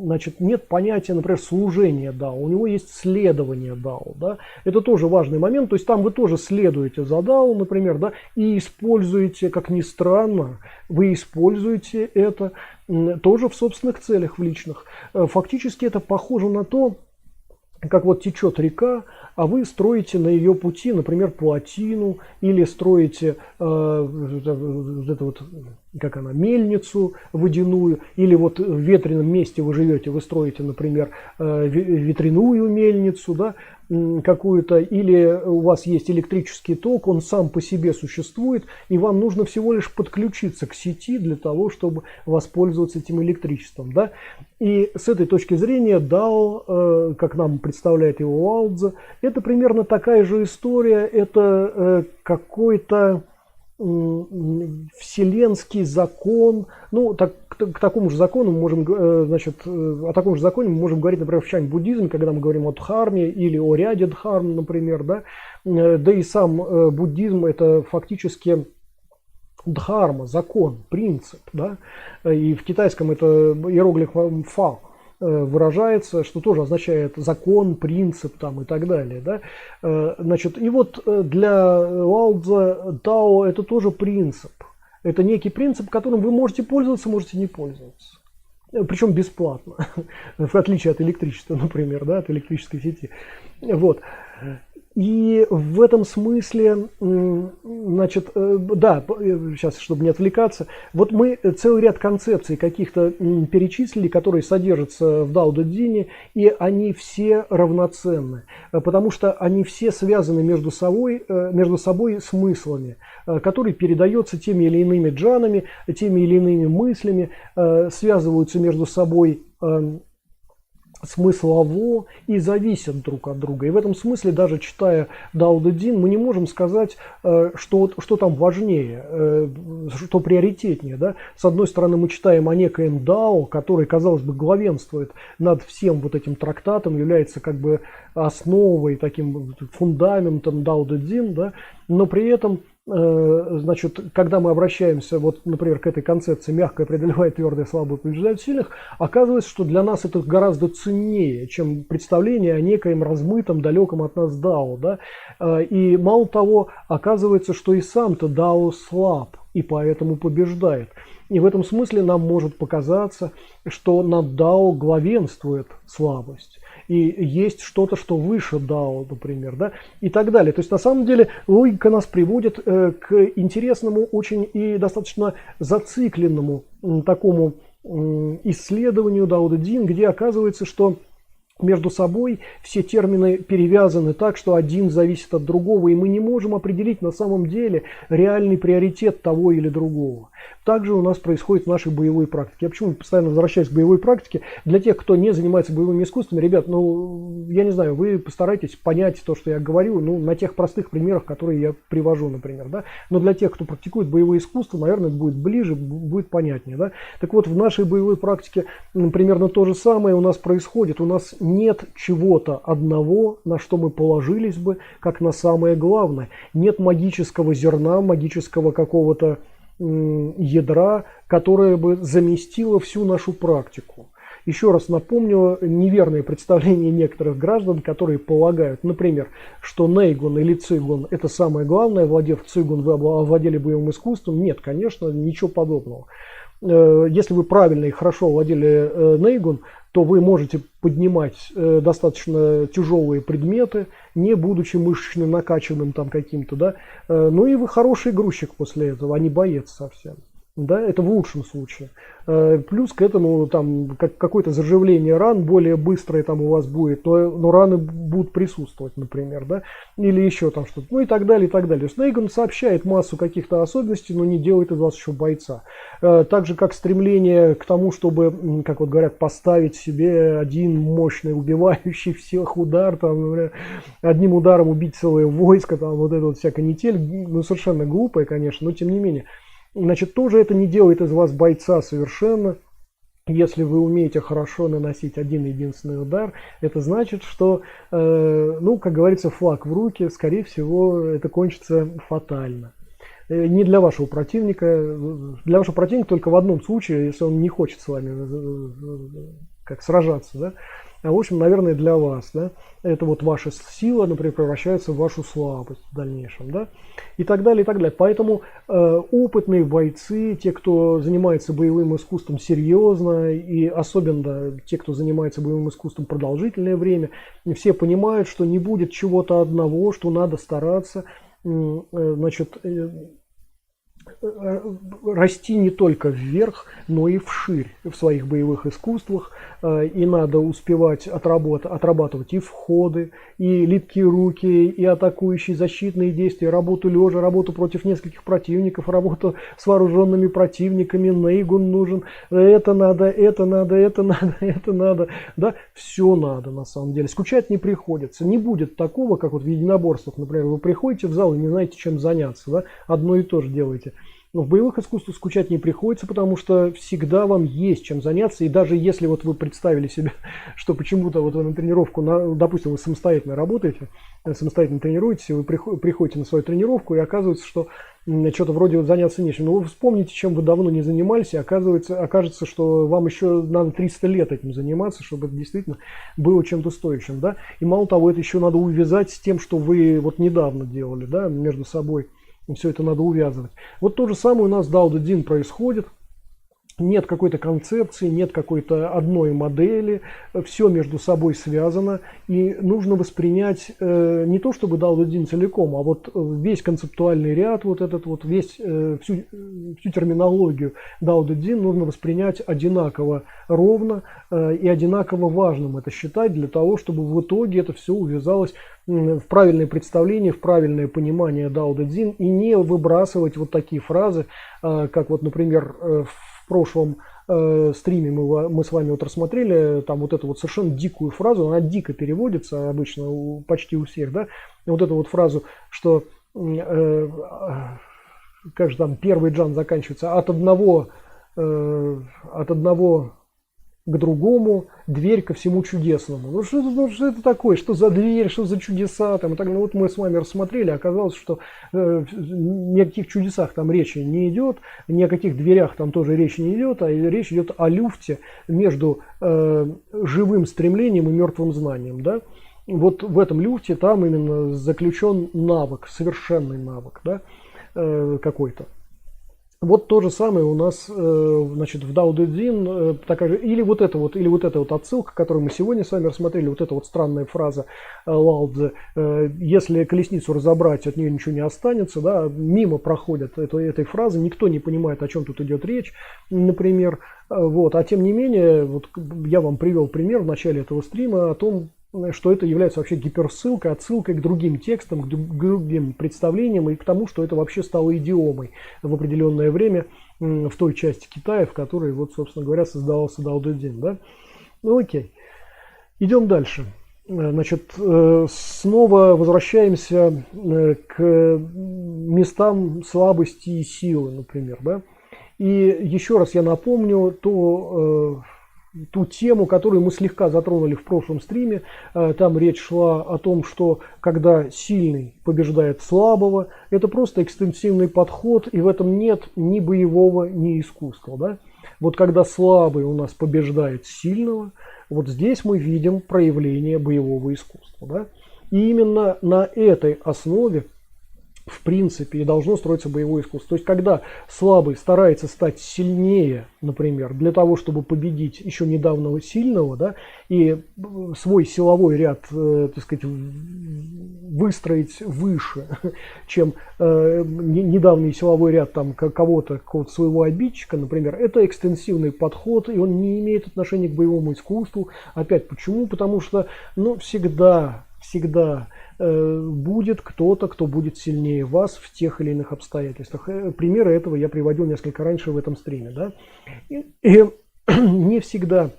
значит, нет понятия, например, служения Дао. У него есть следование Дао. Да? Это тоже важный момент. То есть там вы тоже следуете за Дао, например, да, и используете, как ни странно, вы используете это тоже в собственных целях, в личных. Фактически это похоже на то, как вот течет река, а вы строите на ее пути, например, плотину, или строите мельницу водяную, или вот в ветреном месте вы живете, вы строите, например, ветряную мельницу, да, какую-то, или у вас есть электрический ток, он сам по себе существует, и вам нужно всего лишь подключиться к сети для того, чтобы воспользоваться этим электричеством. Да? И с этой точки зрения Дао, как нам представляет его Лао-цзы, это примерно такая же история, это какой-то вселенский закон. Ну, к такому же закону мы можем, о таком же законе мы можем говорить, например, в чань-буддизме, когда мы говорим о дхарме или о ряде дхарм, например, да, да и сам буддизм это фактически дхарма, закон, принцип, да, и в китайском это иероглиф фа выражается, что тоже означает закон, принцип там, и так далее. Да? Значит, и вот для Лао-цзы Дао это тоже принцип. Это некий принцип, которым вы можете пользоваться, можете не пользоваться. Причем бесплатно, в отличие от электричества, например, да, от электрической сети. Вот. И в этом смысле, значит, да, сейчас, чтобы не отвлекаться, вот мы целый ряд концепций каких-то перечислили, которые содержатся в Дао Дэ Цзине, и они все равноценны, потому что они все связаны между собой смыслами, которые передаются теми или иными джанами, теми или иными мыслями, связываются между собой смыслово и зависят друг от друга. И в этом смысле, даже читая Дао Дэ Цзин, мы не можем сказать, что там важнее, что приоритетнее. Да? С одной стороны, мы читаем о некоем Дао, который, казалось бы, главенствует над всем вот этим трактатом, является как бы основой, таким фундаментом Дао Дэ Цзин, да? Но при этом, значит, когда мы обращаемся, вот, например, к этой концепции «мягкое преодолевает твердое, слабое побеждает сильных», оказывается, что для нас это гораздо ценнее, чем представление о некоем размытом, далеком от нас Дао. Да? И мало того, оказывается, что и сам-то Дао слаб, и поэтому побеждает. И в этом смысле нам может показаться, что над Дао главенствует слабость. И есть что-то, что выше Дао, например, да, и так далее. То есть, на самом деле, логика нас приводит к интересному, очень и достаточно зацикленному такому исследованию Дао Дэ Цзин, где оказывается, что между собой все термины перевязаны так, что один зависит от другого, и мы не можем определить на самом деле реальный приоритет того или другого. Также у нас происходит в нашей боевой практике. Я почему постоянно возвращаюсь к боевой практике? Для тех, кто не занимается боевыми искусствами, ребят, ну, я не знаю, вы постарайтесь понять то, что я говорю, ну, на тех простых примерах, которые я привожу, например, да. Но для тех, кто практикует боевые искусства, наверное, это будет ближе, будет понятнее, да. Так вот, в нашей боевой практике примерно то же самое у нас происходит. У нас нет чего-то одного, на что мы положились бы, как на самое главное. Нет магического зерна, магического какого-то ядра, которое бы заместило всю нашу практику. Еще раз напомню неверное представление некоторых граждан, которые полагают, например, что нейгун или цигун – это самое главное, владев цигун, вы овладели боевым искусством. Нет, конечно, ничего подобного. Если вы правильно и хорошо владели нейгун, то вы можете поднимать достаточно тяжелые предметы, не будучи мышечно накачанным там каким-то, да. Ну и вы хороший грузчик после этого, а не боец совсем. Да, это в лучшем случае. Плюс к этому там какое-то заживление ран более быстрое там у вас будет, но раны будут присутствовать, например, да, или еще там что-то, ну и так далее, и так далее. Нейгун сообщает массу каких-то особенностей, но не делает из вас еще бойца. Так же, как стремление к тому, чтобы, как вот говорят, поставить себе один мощный, убивающий всех удар, там, например, одним ударом убить целое войско, там, вот это вот вся канитель, ну, совершенно глупая, конечно, но тем не менее. Значит, тоже это не делает из вас бойца совершенно. Если вы умеете хорошо наносить один единственный удар, это значит, что, ну, как говорится, флаг в руки, скорее всего, это кончится фатально. Не для вашего противника. Для вашего противника только в одном случае, если он не хочет с вами как сражаться, да. А в общем, наверное, для вас, да, это вот ваша сила, например, превращается в вашу слабость в дальнейшем, да, и так далее, и так далее. Поэтому опытные бойцы, те, кто занимается боевым искусством серьезно, и особенно те, кто занимается боевым искусством продолжительное время, все понимают, что не будет чего-то одного, что надо стараться, значит, расти не только вверх, но и вширь в своих боевых искусствах. И надо успевать отрабатывать и входы, и липкие руки, и атакующие защитные действия, работу лежа, работу против нескольких противников, работу с вооруженными противниками. Нейгун нужен, это надо, это надо, это надо, это надо. Да, все надо на самом деле. Скучать не приходится. Не будет такого, как вот в единоборствах, например, вы приходите в зал и не знаете, чем заняться, да? Одно и то же делаете. Но в боевых искусствах скучать не приходится, потому что всегда вам есть чем заняться. И даже если вот вы представили себе, что почему-то вот вы на тренировку, допустим, вы самостоятельно работаете, самостоятельно тренируетесь, и вы приходите на свою тренировку, и оказывается, что что-то вроде вот заняться нечем. Но вы вспомните, чем вы давно не занимались, и окажется, что вам еще надо 300 лет этим заниматься, чтобы это действительно было чем-то стоящим. Да? И мало того, это еще надо увязать с тем, что вы вот недавно делали, да, между собой. Все это надо увязывать. Вот то же самое у нас в Дао Дэ Цзин происходит. Нет какой-то концепции, нет какой-то одной модели, все между собой связано, и нужно воспринять не то чтобы Дао Дэ Цзин целиком, а вот весь концептуальный ряд, вот этот вот весь, всю терминологию Дао Дэ Цзин нужно воспринять одинаково ровно и одинаково важным это считать, для того, чтобы в итоге это все увязалось в правильное представление, в правильное понимание Дао Дэ Цзин, и не выбрасывать вот такие фразы, как вот, например, в прошлом стриме мы с вами вот рассмотрели там вот эту вот совершенно дикую фразу, она дико переводится обычно почти у всех, да, вот эту вот фразу, что как же там первый джан заканчивается, от одного к другому, дверь ко всему чудесному. Ну что это такое? Что за дверь? Что за чудеса? Там, и так, ну, вот мы с вами рассмотрели, оказалось, что ни о каких чудесах там речи не идет, ни о каких дверях там тоже речи не идет, а речь идет о люфте между живым стремлением и мертвым знанием. Да? Вот в этом люфте там именно заключен навык, совершенный навык, да? Какой-то. Вот то же самое у нас, значит, в Дао Дэ Цзин, такая же, или вот эта вот отсылка, которую мы сегодня с вами рассмотрели, вот эта вот странная фраза Лао Цзэ, если колесницу разобрать, от нее ничего не останется, да, мимо проходят этой фразы, никто не понимает, о чем тут идет речь, например, вот, а тем не менее, вот я вам привел пример в начале этого стрима о том, что это является вообще гиперссылкой, отсылкой к другим текстам, к другим представлениям и к тому, что это вообще стало идиомой в определенное время в той части Китая, в которой, вот, собственно говоря, создавался Дао Дэ Цзин, да? Ну, окей. Идем дальше. Значит, снова возвращаемся к местам слабости и силы, например, да? И еще раз я напомню ту тему, которую мы слегка затронули в прошлом стриме. Там речь шла о том, что когда сильный побеждает слабого, это просто экстенсивный подход, и в этом нет ни боевого, ни искусства. Да? Вот когда слабый у нас побеждает сильного, вот здесь мы видим проявление боевого искусства. Да? И именно на этой основе в принципе и должно строиться боевое искусство. То есть, когда слабый старается стать сильнее, например, для того, чтобы победить еще недавнего сильного, да, и свой силовой ряд, так сказать, выстроить выше, чем недавний силовой ряд там кого-то, своего обидчика, например, это экстенсивный подход, и он не имеет отношения к боевому искусству. Опять почему? Потому что, ну, всегда будет кто-то, кто будет сильнее вас в тех или иных обстоятельствах. Примеры этого я приводил несколько раньше в этом стриме. Да? И не всегда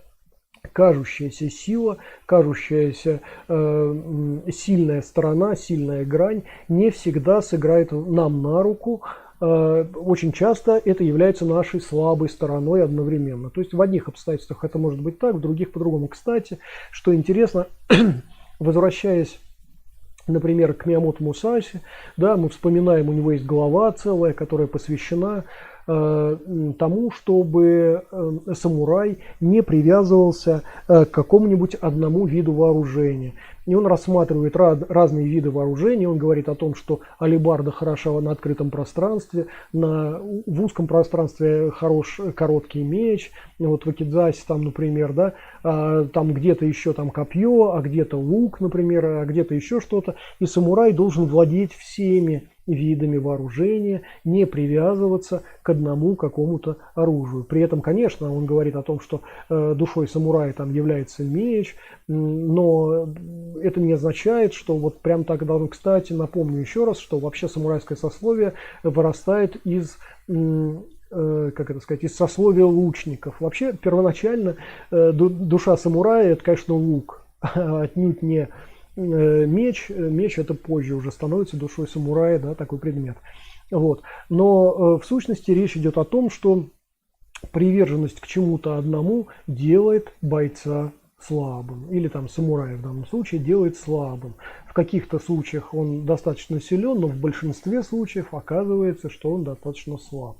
кажущаяся сила, кажущаяся сильная сторона, сильная грань не всегда сыграет нам на руку. Очень часто это является нашей слабой стороной одновременно. То есть в одних обстоятельствах это может быть так, в других по-другому. Кстати, что интересно, возвращаясь, например, к Миямото Мусаси, да, мы вспоминаем, у него есть глава целая, которая посвящена тому, чтобы самурай не привязывался к какому-нибудь одному виду вооружения. И он рассматривает разные виды вооружения. Он говорит о том, что алебарда хороша на открытом пространстве, в узком пространстве хорош короткий меч. Вот в акидзасе там, например, да, там где-то еще там копье, а где-то лук, например, а где-то еще что-то. И самурай должен владеть всеми видами вооружения, не привязываться к одному какому-то оружию. При этом, конечно, он говорит о том, что душой самурая там является меч, но это не означает, что вот прям так должно. Кстати, напомню еще раз, что вообще самурайское сословие вырастает из, как это сказать, из сословия лучников. Вообще первоначально душа самурая — это, конечно, лук, отнюдь не меч. Меч это позже уже становится душой самурая, да, такой предмет. Вот. Но в сущности речь идет о том, что приверженность к чему-то одному делает бойца слабым, или там самурая в данном случае делает слабым. В каких-то случаях он достаточно силен, но в большинстве случаев оказывается, что он достаточно слаб.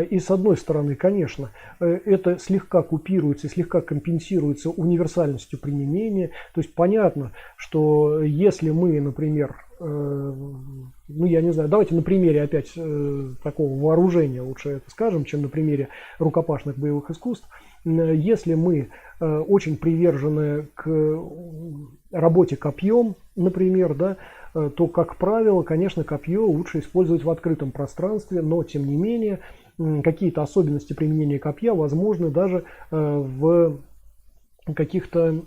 И с одной стороны, конечно, это слегка купируется, слегка компенсируется универсальностью применения. То есть понятно, что если мы, например, ну я не знаю, давайте на примере опять такого вооружения лучше это скажем, чем на примере рукопашных боевых искусств. Если мы очень привержены к работе копьем, например, да, то, как правило, конечно, копье лучше использовать в открытом пространстве, но, тем не менее, какие-то особенности применения копья возможны даже в каких-то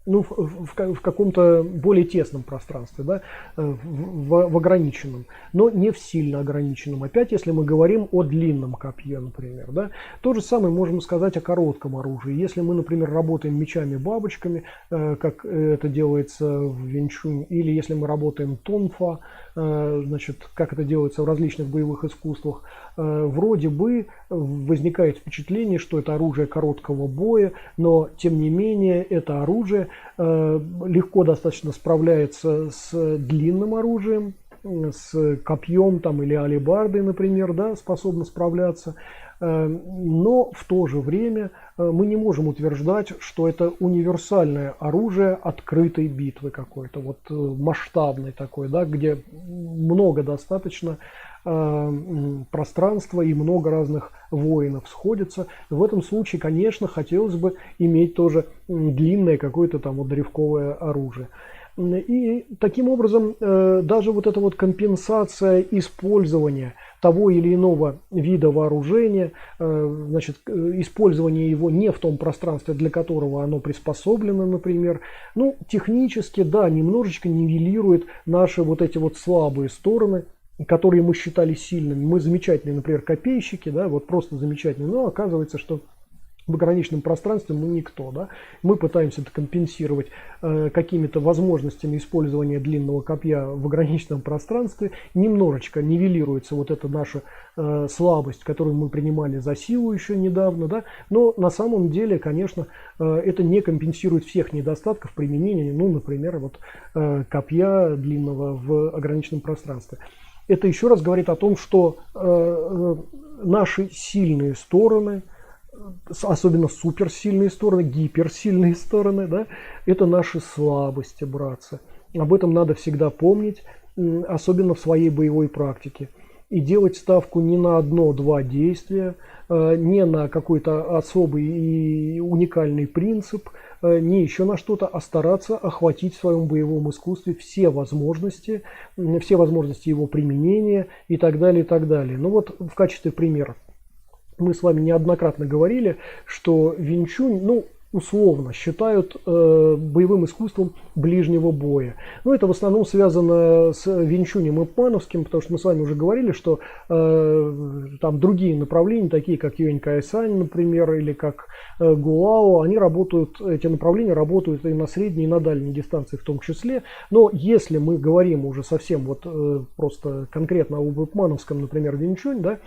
в каком-то более тесном пространстве, да, в ограниченном, но не в сильно ограниченном. Опять, если мы говорим о длинном копье, например, да, то же самое можем сказать о коротком оружии. Если мы, например, работаем мечами-бабочками, как это делается в винчунь, или если мы работаем тонфа, значит, как это делается в различных боевых искусствах, вроде бы возникает впечатление, что это оружие короткого боя, но тем не менее это оружие легко достаточно справляется с длинным оружием, с копьем там, или алебардой, например, да, способно справляться. Но в то же время мы не можем утверждать, что это универсальное оружие открытой битвы какой-то, вот масштабной такой, да, где много достаточно пространство и много разных воинов сходятся. В этом случае, конечно, хотелось бы иметь тоже длинное какое-то там вот древковое оружие. И таким образом даже вот эта вот компенсация использования того или иного вида вооружения, значит, использование его не в том пространстве, для которого оно приспособлено, например, ну, технически, да, немножечко нивелирует наши вот эти вот слабые стороны, которые мы считали сильными. Мы замечательные, например, копейщики, да, вот просто замечательные, но оказывается, что в ограниченном пространстве мы никто, да? Мы пытаемся это компенсировать какими-то возможностями использования длинного копья в ограниченном пространстве. Немножечко нивелируется вот эта наша слабость, которую мы принимали за силу еще недавно, да? Но на самом деле, конечно, это не компенсирует всех недостатков применения, ну, например, вот копья длинного в ограниченном пространстве. Это еще раз говорит о том, что наши сильные стороны, особенно суперсильные стороны, гиперсильные стороны, да, это наши слабости, братцы. Об этом надо всегда помнить, особенно в своей боевой практике. И делать ставку не на одно-два действия, не на какой-то особый и уникальный принцип, не еще на что-то, а стараться охватить в своем боевом искусстве все возможности его применения и так далее, и так далее. Ну вот в качестве примера. Мы с вами неоднократно говорили, что Винь Чунь, ну, условно считают боевым искусством ближнего боя. Но это в основном связано с Винь Чунем Ипмановским, потому что мы с вами уже говорили, что там другие направления, такие как Юань Кайсань, например, или как Гулао, они работают, эти направления работают и на средней, и на дальней дистанции в том числе. Но если мы говорим уже совсем вот просто конкретно об Ипмановском, например, Винь Чунь, да,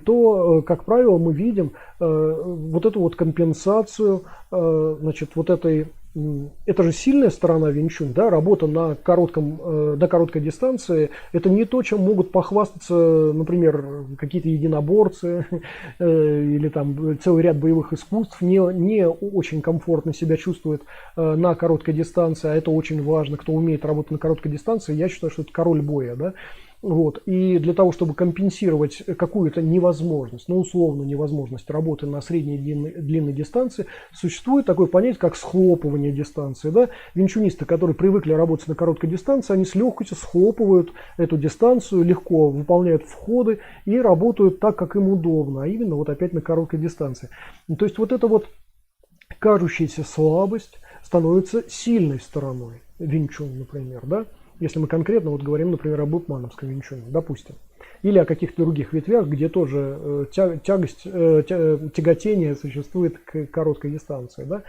то, как правило, мы видим вот эту вот компенсацию, значит, вот этой, это же сильная сторона Винь Чунь, да, работа на короткой дистанции, это не то, чем могут похвастаться, например, какие-то единоборцы или там целый ряд боевых искусств, не очень комфортно себя чувствует на короткой дистанции, а это очень важно, кто умеет работать на короткой дистанции, я считаю, что это король боя, да. Вот. И для того, чтобы компенсировать какую-то невозможность, ну, условно невозможность работы на средней и длинной дистанции, существует такое понятие, как схлопывание дистанции. Да? Винчунисты, которые привыкли работать на короткой дистанции, они с легкостью схлопывают эту дистанцию, легко выполняют входы и работают так, как им удобно, а именно вот опять на короткой дистанции. То есть вот эта вот кажущаяся слабость становится сильной стороной Винь Чунь, например, да? Если мы конкретно вот говорим, например, об Ипмановском Винь Чуне, допустим, или о каких-то других ветвях, где тоже тяготение существует к короткой дистанции. Да?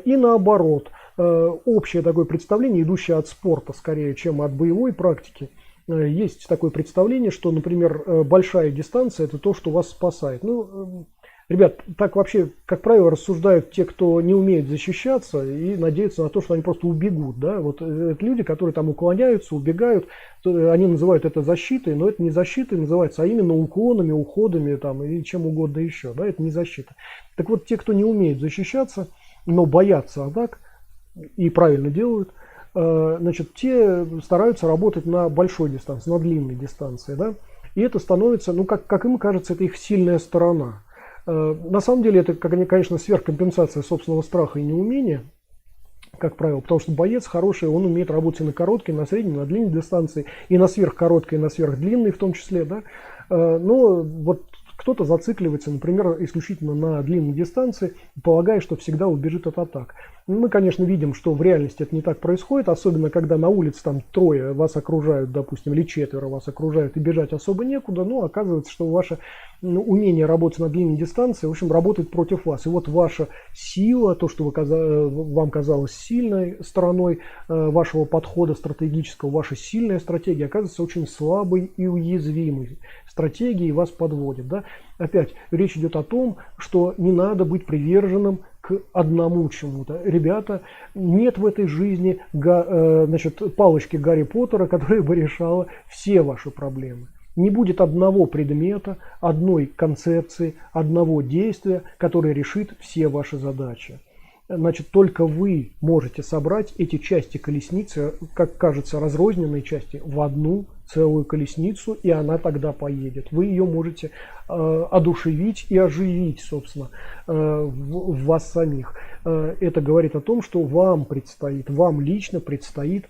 И наоборот, общее такое представление, идущее от спорта скорее, чем от боевой практики, есть такое представление, что, например, большая дистанция – это то, что вас спасает. Ну, ребят, так вообще, как правило, рассуждают те, кто не умеет защищаться и надеются на то, что они просто убегут. Да? Вот это люди, которые там уклоняются, убегают, они называют это защитой, но это не защитой называется, а именно уклонами, уходами там, и чем угодно еще. Да? Это не защита. Так вот, те, кто не умеет защищаться, но боятся атак и правильно делают, значит, те стараются работать на большой дистанции, на длинной дистанции. Да? И это становится, ну, как им кажется, это их сильная сторона. На самом деле это, конечно, сверхкомпенсация собственного страха и неумения, как правило, потому что боец хороший, он умеет работать и на короткой, на средней, на длинной дистанции, и на сверхкороткой, и на сверхдлинной в том числе, да. Но вот кто-то зацикливается, например, исключительно на длинной дистанции, полагая, что всегда убежит от атак. Мы, конечно, видим, что в реальности это не так происходит, особенно когда на улице там трое вас окружают, допустим, или четверо вас окружают, и бежать особо некуда, но оказывается, что ваше умение работать на длинной дистанции, в общем, работает против вас. И вот ваша сила, то, что вам казалось сильной стороной вашего подхода стратегического, ваша сильная стратегия оказывается очень слабой и уязвимой стратегией, и вас подводит. Да? Опять речь идет о том, что не надо быть приверженным к одному чему-то. Ребята, нет в этой жизни значит, палочки Гарри Поттера, которая бы решала все ваши проблемы. Не будет одного предмета, одной концепции, одного действия, которое решит все ваши задачи. Значит, только вы можете собрать эти части колесницы, как кажется, разрозненные части, в одну целую колесницу, и она тогда поедет. Вы ее можете одушевить и оживить, собственно, в вас самих. Это говорит о том, что вам лично предстоит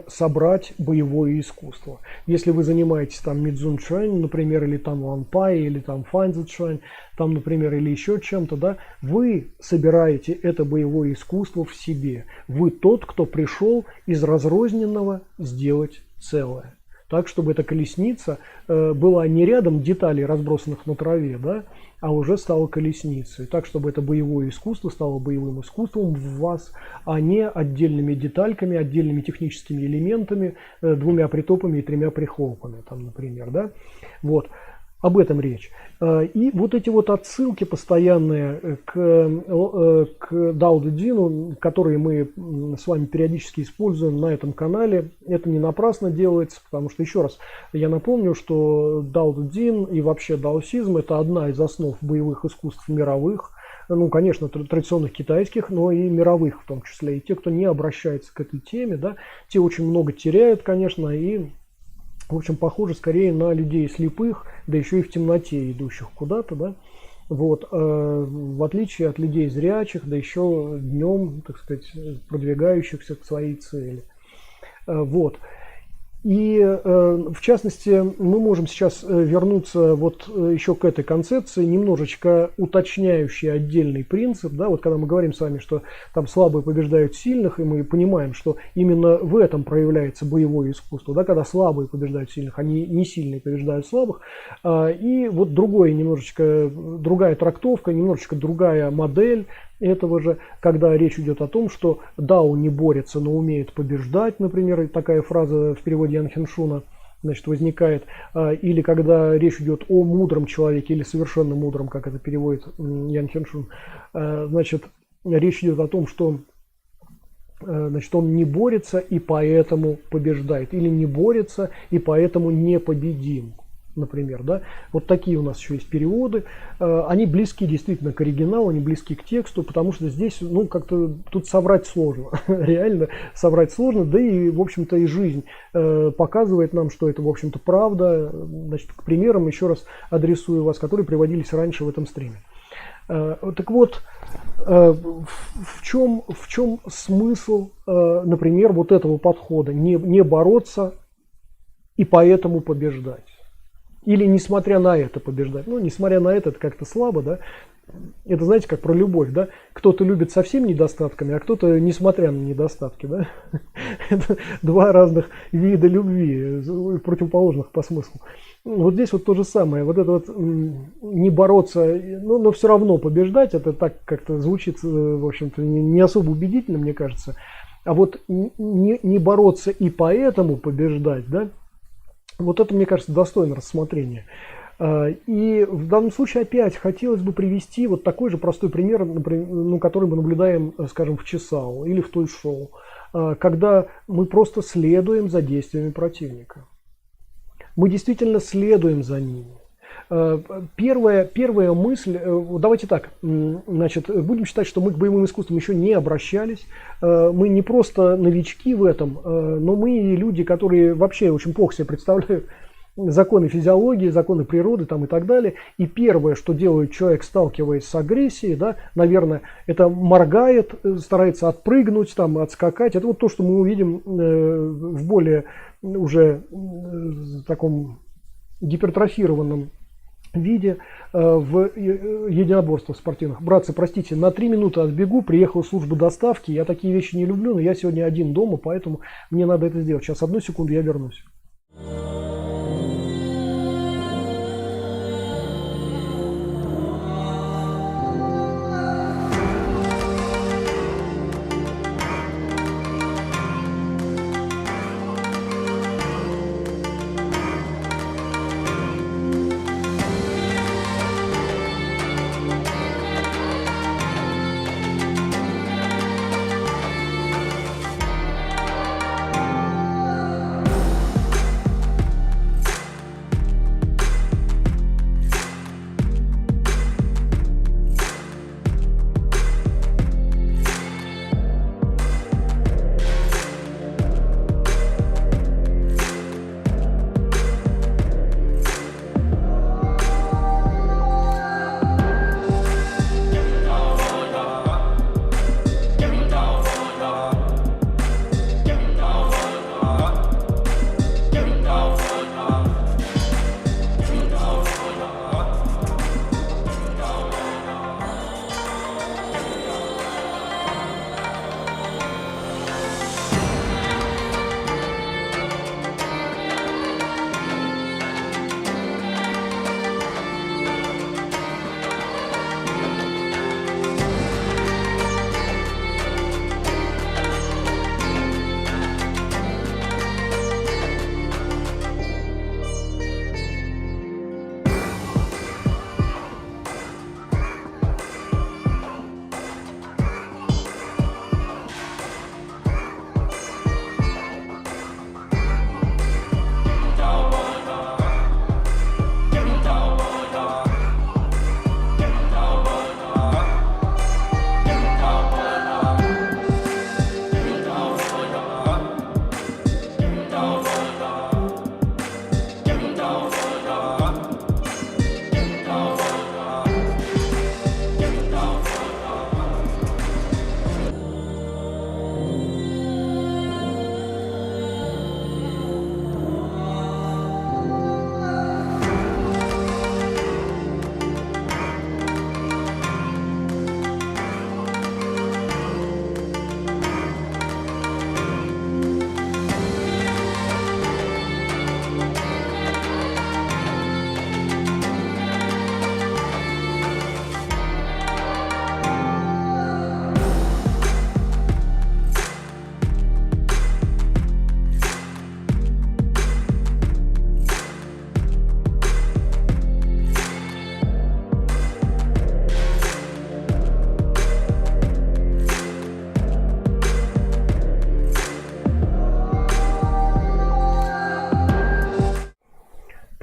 собрать боевое искусство. Если вы занимаетесь там Мидзуншань, например, или там Ванпай, или там Фанзичань, там, например, или еще чем-то, да, вы собираете это боевое искусство в себе. Вы тот, кто пришел из разрозненного сделать целое. Так, чтобы эта колесница была не рядом деталей, разбросанных на траве, да, а уже стала колесницей. Так, чтобы это боевое искусство стало боевым искусством в вас, а не отдельными детальками, отдельными техническими элементами, двумя притопами и тремя прихлопами, там, например. Да? Вот. Об этом речь. И вот эти вот отсылки постоянные к Дао Дэ Цзину, которые мы с вами периодически используем на этом канале, это не напрасно делается, потому что, еще раз, я напомню, что Дао Дэ Цзин и вообще даосизм – это одна из основ боевых искусств мировых, ну, конечно, традиционных китайских, но и мировых в том числе. И те, кто не обращается к этой теме, да, те очень много теряют, конечно, и, в общем, похоже скорее на людей слепых, да еще и в темноте идущих куда-то, да, вот, в отличие от людей зрячих, да еще днем, так сказать, продвигающихся к своей цели. Вот. И, в частности, мы можем сейчас вернуться вот еще к этой концепции, немножечко уточняющий отдельный принцип, да, вот когда мы говорим с вами, что там слабые побеждают сильных, и мы понимаем, что именно в этом проявляется боевое искусство, да, когда слабые побеждают сильных, они не сильные побеждают слабых, и вот другая трактовка, немножечко другая модель этого же, когда речь идет о том, что Дао не борется, но умеет побеждать, например, такая фраза в переводе Ян Хеншуна, значит, возникает, или когда речь идет о мудром человеке или совершенно мудром, как это переводит Ян Хеншун, значит, речь идет о том, что, значит, он не борется и поэтому побеждает, или не борется и поэтому непобедим. Например, да, вот такие у нас еще есть переводы, они близки действительно к оригиналу, они близки к тексту, потому что здесь, ну, как-то тут соврать сложно, реально соврать сложно, да и, в общем-то, и жизнь показывает нам, что это, в общем-то, правда. Значит, к примерам еще раз адресую вас, которые приводились раньше в этом стриме. Так вот, в чем смысл, например, вот этого подхода, не бороться и поэтому побеждать? Или несмотря на это побеждать. Ну, несмотря на это как-то слабо, да. Это, знаете, как про любовь, да. Кто-то любит со всеми недостатками, а кто-то несмотря на недостатки, да. Это два разных вида любви, противоположных по смыслу. Вот здесь вот то же самое. Вот это вот не бороться, но все равно побеждать, это так как-то звучит, в общем-то, не особо убедительно, мне кажется. А вот не бороться и поэтому побеждать, да. Вот это, мне кажется, достойно рассмотрения. И в данном случае опять хотелось бы привести вот такой же простой пример, например, ну, который мы наблюдаем, скажем, в Чесао или в Тойшоу, когда мы просто следуем за действиями противника. Мы действительно следуем за ними. Первая мысль, давайте так, значит, будем считать, что мы к боевым искусствам еще не обращались, мы не просто новички в этом, но мы люди, которые вообще очень плохо себе представляют законы физиологии, законы природы там и так далее. И первое, что делает человек, сталкиваясь с агрессией, да, наверное, это моргает, старается отпрыгнуть, там, отскакать. Это вот то, что мы увидим в более уже таком гипертрофированном виде в единоборствах спортивных. Братцы, простите, на 3 минуты отбегу, приехала служба доставки, я такие вещи не люблю, но я сегодня один дома, поэтому мне надо это сделать. Сейчас, 1 секунду, я вернусь.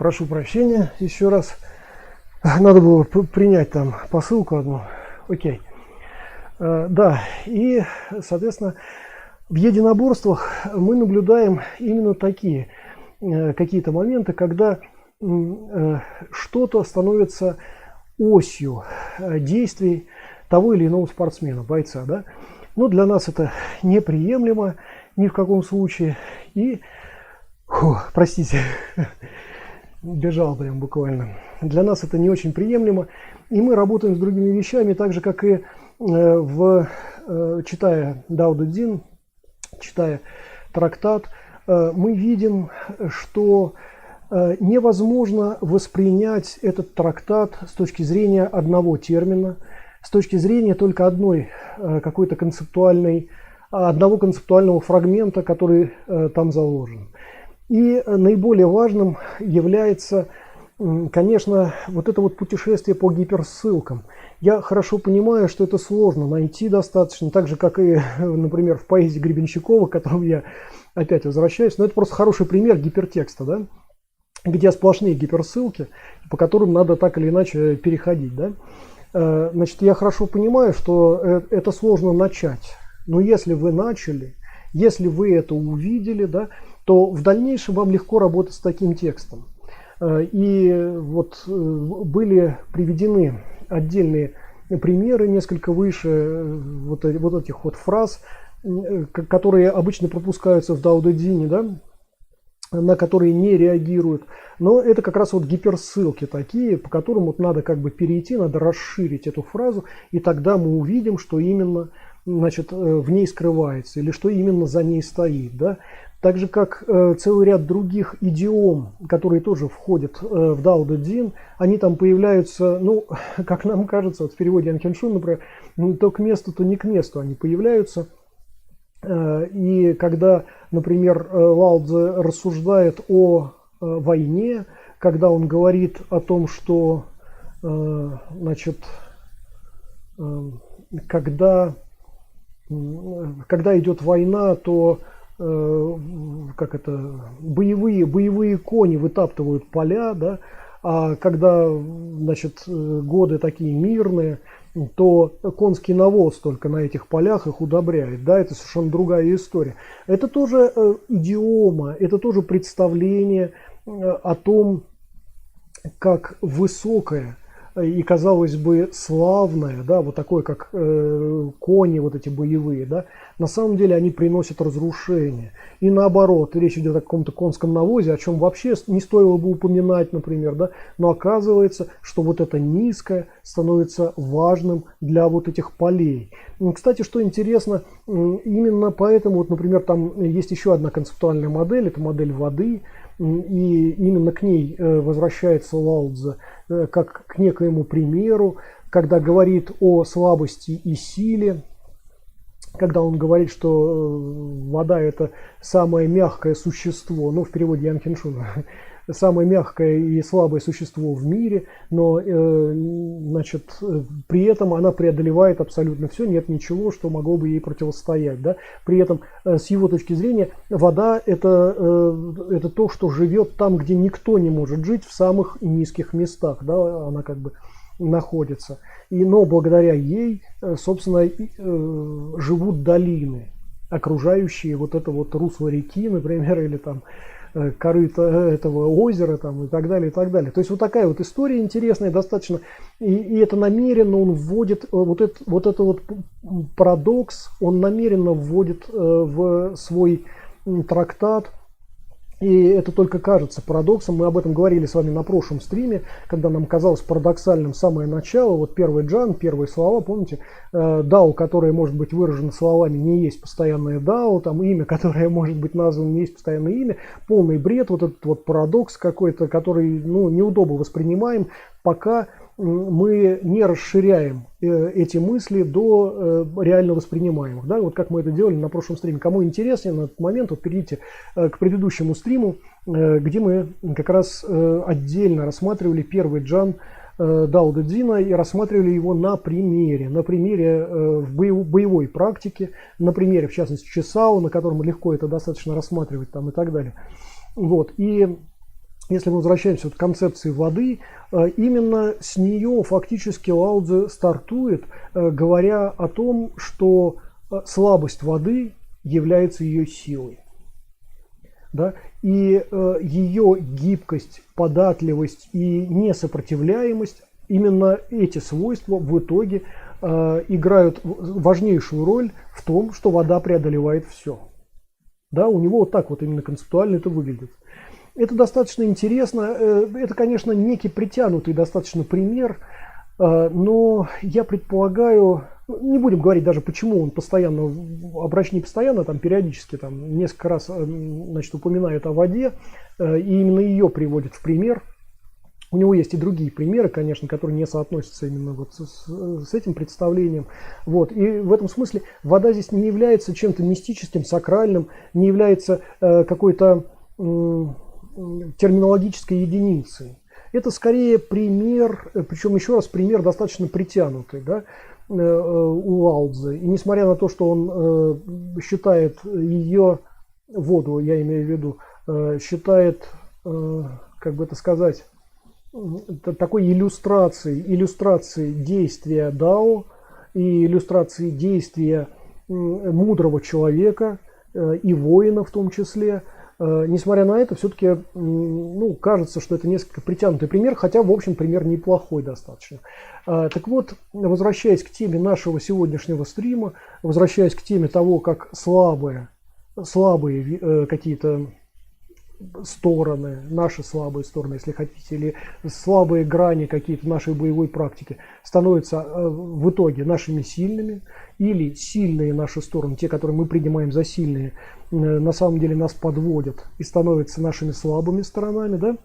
прошу прощения еще раз. Надо было принять там посылку одну. Окей. Да, и, соответственно, в единоборствах мы наблюдаем именно такие какие-то моменты, когда что-то становится осью действий того или иного спортсмена, бойца, да. Но для нас это неприемлемо ни в каком случае. И, простите, бежал прям буквально. Для нас это не очень приемлемо. И мы работаем с другими вещами, так же, как и читая Дао Дэ Цзин, читая трактат, мы видим, что невозможно воспринять этот трактат с точки зрения одного термина, с точки зрения только одной какой-то одного концептуального фрагмента, который там заложен. И наиболее важным является, конечно, вот это вот путешествие по гиперссылкам. Я хорошо понимаю, что это сложно найти достаточно, так же, как и, например, в поэзии Гребенщикова, к которому я опять возвращаюсь. Но это просто хороший пример гипертекста, да, где сплошные гиперссылки, по которым надо так или иначе переходить, да. Значит, я хорошо понимаю, что это сложно начать, но если вы начали, если вы это увидели, да, то в дальнейшем вам легко работать с таким текстом. И вот были приведены отдельные примеры, несколько выше вот этих вот фраз, которые обычно пропускаются в Дао Дэ Цзине, да, на которые не реагируют. Но это как раз вот гиперссылки такие, по которым вот надо как бы перейти, надо расширить эту фразу, и тогда мы увидим, что именно, значит, в ней скрывается, или что именно за ней стоит, да. Так же, как целый ряд других идиом, которые тоже входят в Дао Дэ Цзин, они там появляются, ну, как нам кажется, вот в переводе Ян Хеншун, например, то к месту, то не к месту они появляются. И когда, например, Лао Цзэ рассуждает о войне, когда он говорит о том, что, значит, когда идет война, то как это, боевые кони вытаптывают поля, да, а когда, значит, годы такие мирные, то конский навоз только на этих полях их удобряет, да, это совершенно другая история. Это тоже идиома, это тоже представление о том, как высокое и, казалось бы, славное, да, вот такое, как кони вот эти боевые, да, на самом деле они приносят разрушение. И наоборот, речь идет о каком-то конском навозе, о чем вообще не стоило бы упоминать, например, да, но оказывается, что вот это низкое становится важным для вот этих полей. Кстати, что интересно, именно поэтому, вот, например, там есть еще одна концептуальная модель, это модель воды, и именно к ней возвращается Лао Цзэ как к некоему примеру, когда говорит о слабости и силе, когда он говорит, что вода — это самое мягкое существо, ну, в переводе Ян Хеншуна, самое мягкое и слабое существо в мире, но, значит, при этом она преодолевает абсолютно все, нет ничего, что могло бы ей противостоять, да? При этом, с его точки зрения, вода — это то, что живет там, где никто не может жить, в самых низких местах, да, она как бы находится. Но благодаря ей, собственно, живут долины, окружающие вот это вот русло реки, например, или там корыто этого озера, там, и так далее, и так далее. То есть вот такая вот история интересная достаточно, и это намеренно он вводит, вот этот парадокс, он намеренно вводит в свой трактат. И это только кажется парадоксом. Мы об этом говорили с вами на прошлом стриме, когда нам казалось парадоксальным самое начало. Вот первый джан, первые слова, помните, дао, которое может быть выражено словами, не есть постоянное дао, там имя, которое может быть названо, не есть постоянное имя. Полный бред, вот этот вот парадокс какой-то, который, ну, неудобно воспринимаем, пока мы не расширяем эти мысли до реально воспринимаемых, да, вот как мы это делали на прошлом стриме. Кому интересно на этот момент, вот перейдите к предыдущему стриму, где мы как раз отдельно рассматривали первый джан Дао Дэ Цзина и рассматривали его на примере в боевой практике, на примере, в частности, Чесао, на котором легко это достаточно рассматривать там и так далее. Вот, и если мы возвращаемся к концепции воды, именно с нее фактически Лао Цзы стартует, говоря о том, что слабость воды является ее силой. Да? И ее гибкость, податливость и несопротивляемость, именно эти свойства в итоге играют важнейшую роль в том, что вода преодолевает все. Да, у него вот так вот именно концептуально это выглядит. Это достаточно интересно. Это, конечно, некий притянутый достаточно пример, но я предполагаю, не будем говорить даже, почему он постоянно, не постоянно, там периодически, там несколько раз, значит, упоминает о воде, и именно ее приводит в пример. У него есть и другие примеры, конечно, которые не соотносятся именно вот с этим представлением. Вот. И в этом смысле вода здесь не является чем-то мистическим, сакральным, не является какой-то терминологической единицей. Это скорее пример, причем еще раз пример достаточно притянутый, да, у Лао Цзы. И несмотря на то, что он считает ее, воду я имею в виду, считает, как бы это сказать, такой иллюстрацией действия Дао и иллюстрацией действия мудрого человека и воина в том числе. Несмотря на это, все-таки кажется, что это несколько притянутый пример, хотя, в общем, пример неплохой достаточно. Так вот, возвращаясь к теме нашего сегодняшнего стрима, возвращаясь к теме того, как слабые какие-то стороны, наши слабые стороны, если хотите, или слабые грани какие-то нашей боевой практики становятся в итоге нашими сильными, или сильные наши стороны, те, которые мы принимаем за сильные, на самом деле нас подводят и становятся нашими слабыми сторонами, да?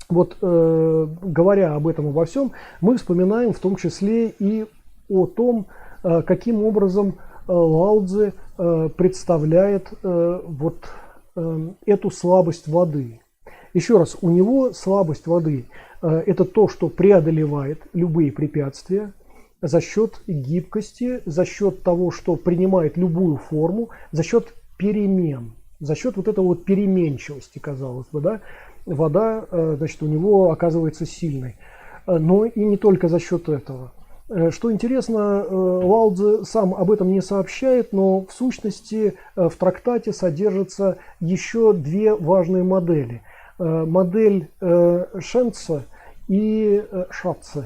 Вот говоря об этом обо всем, мы вспоминаем в том числе и о том, каким образом Лао Цзы представляет эту слабость воды. Еще раз, у него слабость воды – это то, что преодолевает любые препятствия за счет гибкости, за счет того, что принимает любую форму, за счет перемен, за счет вот этой вот переменчивости, казалось бы, да? Вода, значит, у него оказывается сильной. Но и не только за счет этого. Что интересно, Лао Цзы сам об этом не сообщает, но в сущности в трактате содержатся еще две важные модели. Модель Шэньце и Шацэ.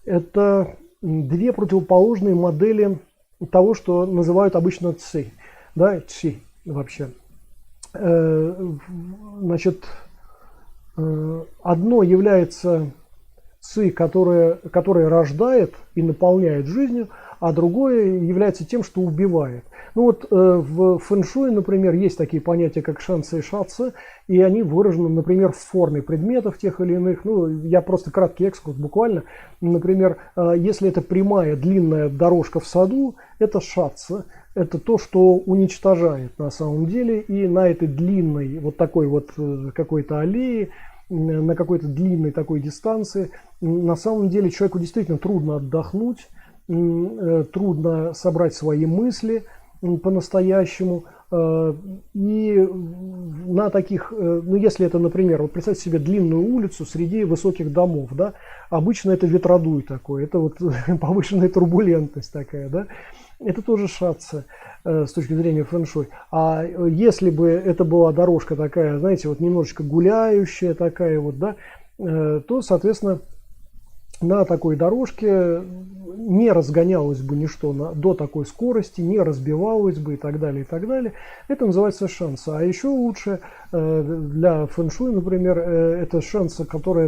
Это две противоположные модели того, что называют обычно ци. Да, ци вообще. Значит, одно является ци, которое рождает и наполняет жизнью, а другое является тем, что убивает. Ну вот в фэн-шуй, например, есть такие понятия, как шэньце и шацэ, и они выражены, например, в форме предметов тех или иных. Ну, я просто краткий экскурс буквально. Например, если это прямая длинная дорожка в саду, это шацэ. Это то, что уничтожает на самом деле, и на этой длинной вот такой вот какой-то аллее, на какой-то длинной такой дистанции, на самом деле человеку действительно трудно отдохнуть, трудно собрать свои мысли по-настоящему. И на таких, ну если это, например, вот представьте себе длинную улицу среди высоких домов, да, обычно это ветродуй такой, это вот повышенная турбулентность такая, да, это тоже шацэ с точки зрения фэн-шуй. А если бы это была дорожка такая, знаете, вот немножечко гуляющая такая вот, да, то, соответственно, на такой дорожке не разгонялось бы ничто до такой скорости, не разбивалось бы и так далее, и так далее. Это называется шэньце. А еще лучше для фэн-шуй, например, это шэньце, которое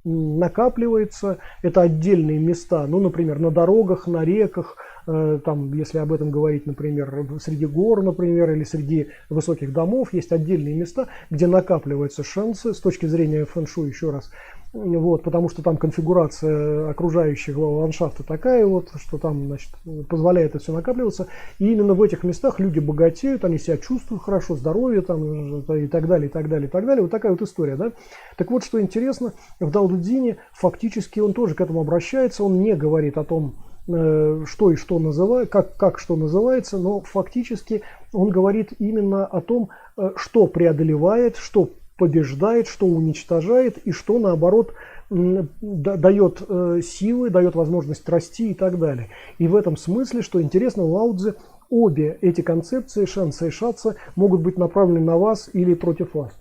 накапливается, это отдельные места, ну, например, на дорогах, на реках, там, если об этом говорить, например, среди гор, например, или среди высоких домов, есть отдельные места, где накапливается шэньце с точки зрения фэн-шуй, еще раз. Вот, потому что там конфигурация окружающего ландшафта такая вот, что там, значит, позволяет это все накапливаться. И именно в этих местах люди богатеют, они себя чувствуют хорошо, здоровье там и так далее, и так далее, и так далее. Вот такая вот история, да. Так вот, что интересно, в Дао Дэ Цзине фактически он тоже к этому обращается, он не говорит о том, что и что называет, как что называется, но фактически он говорит именно о том, что преодолевает, что побеждает, что уничтожает и что, наоборот, дает силы, дает возможность расти и так далее. И в этом смысле, что интересно, у Лао Цзы обе эти концепции, шэньцэ и шацэ, могут быть направлены на вас или против вас.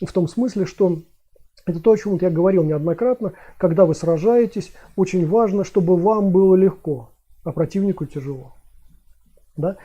В том смысле, что это то, о чем я говорил неоднократно, когда вы сражаетесь, очень важно, чтобы вам было легко, а противнику тяжело. Да?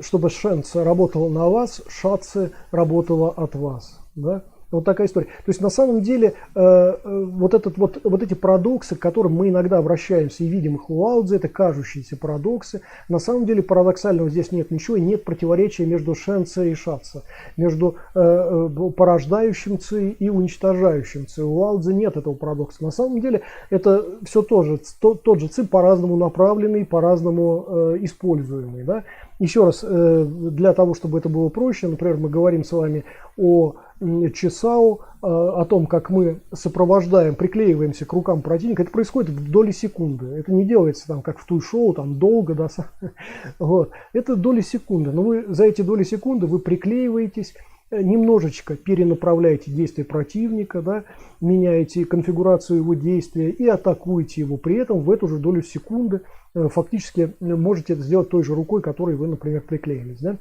Чтобы шэньцэ работало на вас, шацэ работало от вас. Да? Вот такая история. То есть на самом деле вот эти парадоксы, к которым мы иногда обращаемся и видим их у Лао Цзы, это кажущиеся парадоксы. На самом деле парадоксального здесь нет ничего, и нет противоречия между шэньцэ и шацэ, между порождающим ци и уничтожающим ци. У Лао Цзы нет этого парадокса. На самом деле это все тот же ци, по-разному направленный, по-разному используемый. Да? Еще раз, для того, чтобы это было проще, например, мы говорим с вами о чесао, о том, как мы сопровождаем, приклеиваемся к рукам противника. Это происходит в доли секунды. Это не делается там, как в туй-шоу, там долго, да. Вот. Это доли секунды. Но вы за эти доли секунды вы приклеиваетесь, немножечко перенаправляете действия противника, да, меняете конфигурацию его действия и атакуете его. При этом в эту же долю секунды фактически можете это сделать той же рукой, которой вы, например, приклеились. Да?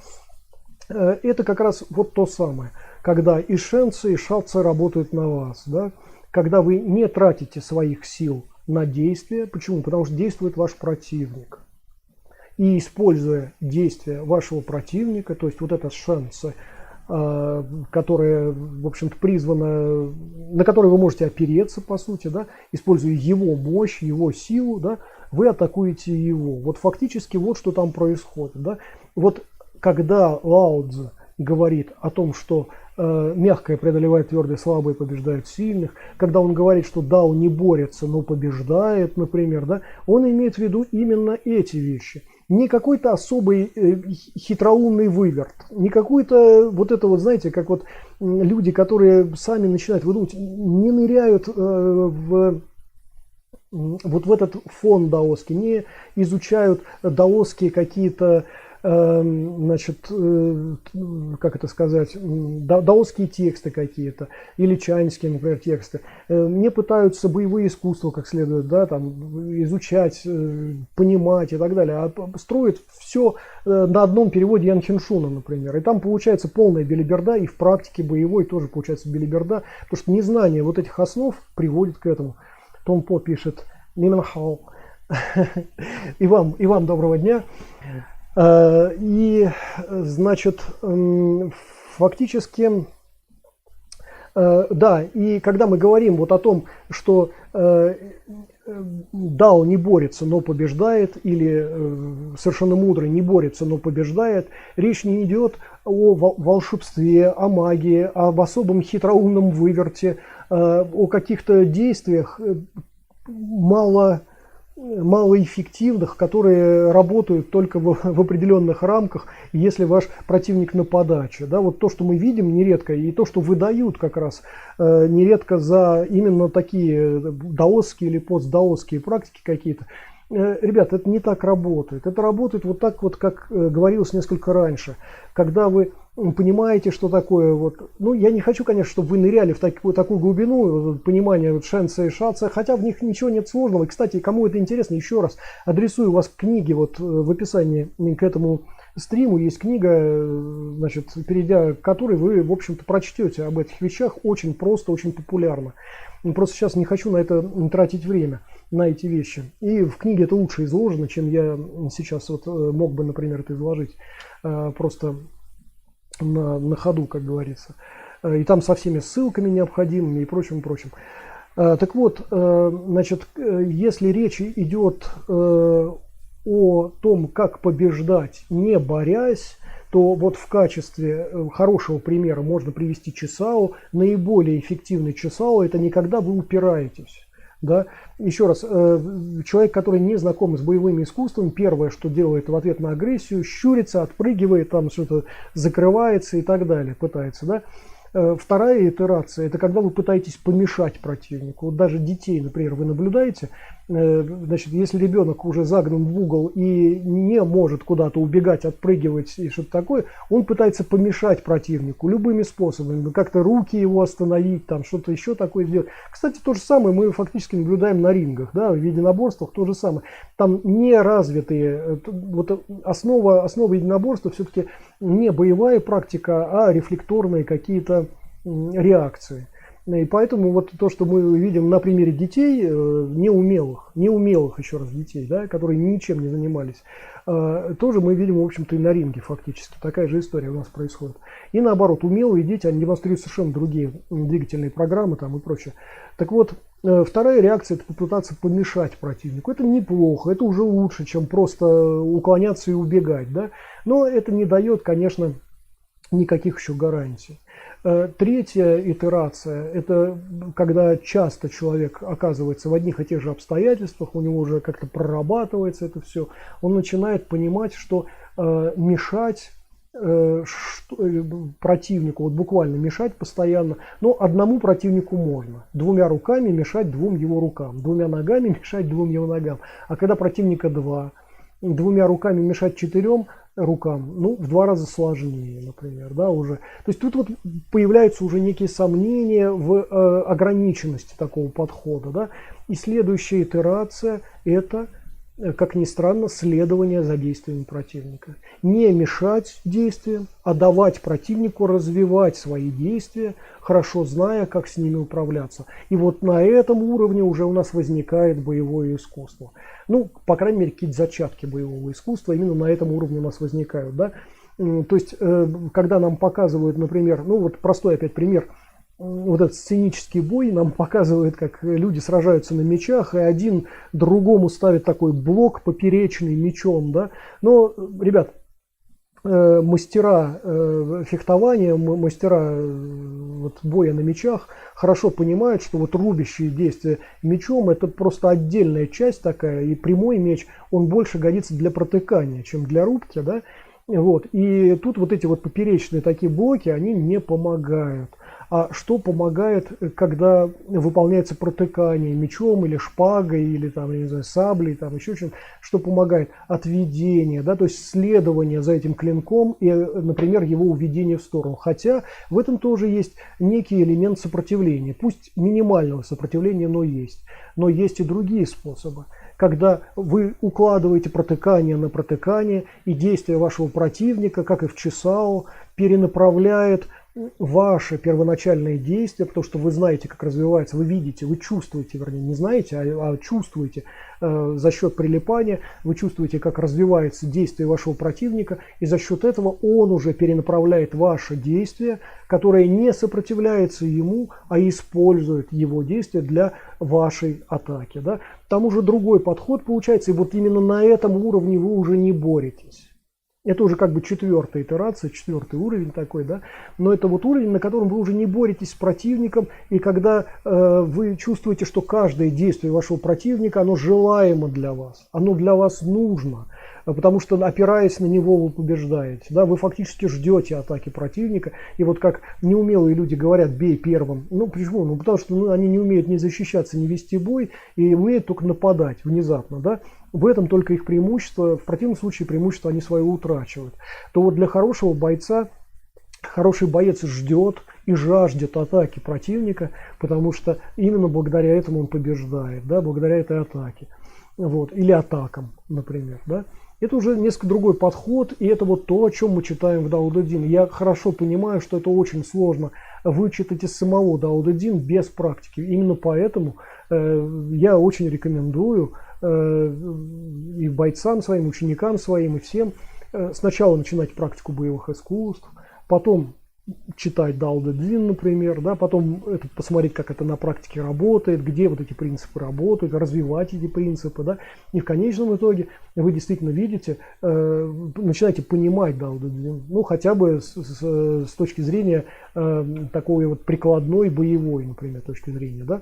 Это как раз вот то самое, когда и шэньцэ, и шацэ работают на вас. Да? Когда вы не тратите своих сил на действия. Почему? Потому что действует ваш противник. И используя действия вашего противника, то есть вот это шэньцэ, которая, в общем-то, призвана, на которой вы можете опереться, по сути, да, используя его мощь, его силу, да, вы атакуете его. Вот фактически вот что там происходит. Да. Вот когда Лао Цзы говорит о том, что мягкое преодолевает твердое, слабое побеждает сильных, когда он говорит, что Дао не борется, но побеждает, например, да, он имеет в виду именно эти вещи. Не какой-то особый хитроумный выверт, не какой-то вот это вот, знаете, как вот люди, которые сами начинают выдумывать, не ныряют вот в этот фон даосский, не изучают даосские какие-то, значит, как это сказать, даосские тексты какие-то, или чаньские, например, тексты, не пытаются боевые искусства как следует, да, там, изучать, понимать и так далее, а строят все на одном переводе Ян Хиншуна, например, и там получается полная белиберда, и в практике боевой тоже получается белиберда, потому что незнание вот этих основ приводит к этому. Том По пишет: «Нимэнхао». И вам доброго дня. И, значит, фактически, да, и когда мы говорим вот о том, что Дао не борется, но побеждает, или совершенно мудрый не борется, но побеждает, речь не идет о волшебстве, о магии, об особом хитроумном выверте, о каких-то действиях малоэффективных, которые работают только в определенных рамках, если ваш противник на подаче. Да, вот то, что мы видим нередко, и то, что выдают как раз нередко за именно такие даосские или постдаосские практики какие-то. Ребята, это не так работает. Это работает вот так вот, как говорилось несколько раньше. Когда вы понимаете, что такое вот... Ну, я не хочу, конечно, чтобы вы ныряли в такую глубину понимания вот шэньцэ и шацэ, хотя в них ничего нет сложного. И, кстати, кому это интересно, еще раз адресую вас к книге, вот в описании к этому стриму есть книга, значит, перейдя к которой вы, в общем-то, прочтете об этих вещах очень просто, очень популярно. Просто сейчас не хочу на это тратить время, на эти вещи. И в книге это лучше изложено, чем я сейчас вот мог бы, например, это изложить просто на ходу, как говорится. И там со всеми ссылками необходимыми и прочим. Так вот, значит, если речь идет о том, как побеждать, не борясь, то вот в качестве хорошего примера можно привести чесао. Наиболее эффективный чесао — это не когда вы упираетесь. Да? Еще раз, человек, который не знаком с боевыми искусствами, первое, что делает в ответ на агрессию, щурится, отпрыгивает, там что-то закрывается и так далее, пытается. Да? Вторая итерация — это когда вы пытаетесь помешать противнику. Вот даже детей, например, вы наблюдаете, Значит, если ребенок уже загнан в угол и не может куда-то убегать, отпрыгивать и что-то такое, он пытается помешать противнику любыми способами, как-то руки его остановить, там что-то еще такое сделать. Кстати, то же самое мы фактически наблюдаем на рингах, да, в единоборствах то же самое. Там не развитые, вот основа единоборства все-таки не боевая практика, а рефлекторные какие-то реакции. И поэтому вот то, что мы видим на примере детей, неумелых еще раз детей, да, которые ничем не занимались, тоже мы видим, в общем-то, и на ринге фактически. Такая же история у нас происходит. И наоборот, умелые дети, они демонстрируют совершенно другие двигательные программы там и прочее. Так вот, вторая реакция – это попытаться помешать противнику. Это неплохо, это уже лучше, чем просто уклоняться и убегать, да. Но это не дает, конечно, никаких еще гарантий. Третья итерация – это когда часто человек оказывается в одних и тех же обстоятельствах, у него уже как-то прорабатывается это все, он начинает понимать, что мешать противнику, вот буквально мешать постоянно, но одному противнику можно. Двумя руками мешать двум его рукам, двумя ногами мешать двум его ногам. А когда противника два, двумя руками мешать 4 рукам, ну, в 2 раза сложнее, например, да, уже. То есть тут вот появляются уже некие сомнения в ограниченности такого подхода, да. И следующая итерация – это, как ни странно, следование за действиями противника. Не мешать действиям, а давать противнику развивать свои действия, хорошо зная, как с ними управляться. И вот на этом уровне уже у нас возникает боевое искусство. Ну, по крайней мере, какие-то зачатки боевого искусства именно на этом уровне у нас возникают, да. То есть, когда нам показывают, например, ну вот простой опять пример, вот этот сценический бой нам показывает, как люди сражаются на мечах, и один другому ставит такой блок поперечный мечом, да. Но, ребят, мастера фехтования, мастера вот боя на мечах хорошо понимают, что вот рубящие действия мечом – это просто отдельная часть такая, и прямой меч, он больше годится для протыкания, чем для рубки, да. Вот. И тут вот эти вот поперечные такие блоки, они не помогают. А что помогает, когда выполняется протыкание мечом или шпагой, или там, я не знаю, саблей, там еще чем-то, что помогает? Отведение, да, то есть следование за этим клинком и, например, его уведение в сторону. Хотя в этом тоже есть некий элемент сопротивления, пусть минимального сопротивления, но есть. Но есть и другие способы. Когда вы укладываете протыкание на протыкание, и действие вашего противника, как и в Чесао, перенаправляет ваши первоначальные действия, потому что вы знаете, как развивается, вы видите, вы чувствуете, вернее, не знаете, а чувствуете за счет прилипания, вы чувствуете, как развивается действие вашего противника, и за счет этого он уже перенаправляет ваше действие, которое не сопротивляется ему, а использует его действие для вашей атаки. Да? Там уже другой подход получается, и вот именно на этом уровне вы уже не боретесь. Это уже как бы 4-я итерация, 4-й уровень такой, да. Но это вот уровень, на котором вы уже не боретесь с противником, и когда вы чувствуете, что каждое действие вашего противника, оно желаемо для вас, оно для вас нужно, потому что, опираясь на него, вы побеждаете, да. Вы фактически ждете атаки противника, и вот как неумелые люди говорят: бей первым. Ну почему? Ну потому что они не умеют ни защищаться, ни вести бой, и умеют только нападать внезапно, да. В этом только их преимущество, в противном случае преимущество они свое утрачивают. То вот для хорошего бойца, хороший боец ждет и жаждет атаки противника, потому что именно благодаря этому он побеждает, да, благодаря этой атаке. Вот, или атакам, например, да. Это уже несколько другой подход, и это вот то, о чем мы читаем в Дао Дэ Дин. Я хорошо понимаю, что это очень сложно вычитать из самого Дао Дэ Дин без практики. Именно поэтому я очень рекомендую и бойцам своим, ученикам своим, и всем сначала начинать практику боевых искусств, потом читать Дао Дэ Дин, например, да, потом посмотреть, как это на практике работает, где вот эти принципы работают, развивать эти принципы, да, и в конечном итоге вы действительно видите, начинаете понимать Дао Дэ Дин, ну, хотя бы с точки зрения такой вот прикладной, боевой, например, точки зрения, да.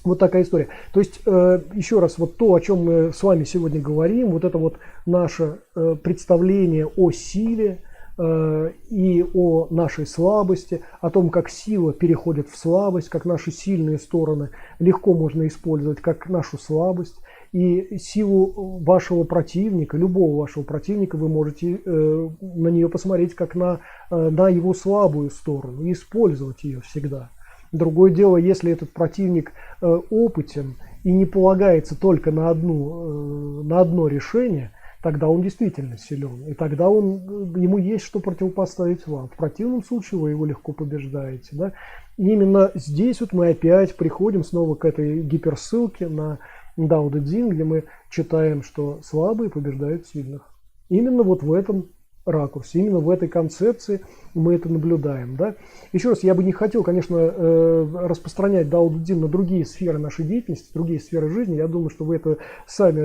Вот такая история. То есть, еще раз, вот то, о чем мы с вами сегодня говорим, вот это вот наше представление о силе, и о нашей слабости, о том, как сила переходит в слабость, как наши сильные стороны легко можно использовать как нашу слабость. И силу вашего противника, любого вашего противника, вы можете на нее посмотреть как на его слабую сторону и использовать ее всегда. Другое дело, если этот противник опытен и не полагается только на одно решение, тогда он действительно силен. И тогда ему есть что противопоставить вам. В противном случае вы его легко побеждаете. Да? И именно здесь вот мы опять приходим снова к этой гиперссылке на Дао Дэ Цзин, где мы читаем, что слабые побеждают сильных. Именно вот в этом ракурсе, именно в этой концепции мы это наблюдаем. Да? Еще раз, я бы не хотел, конечно, распространять Дао Дэ Цзин на другие сферы нашей деятельности, другие сферы жизни. Я думаю, что вы это сами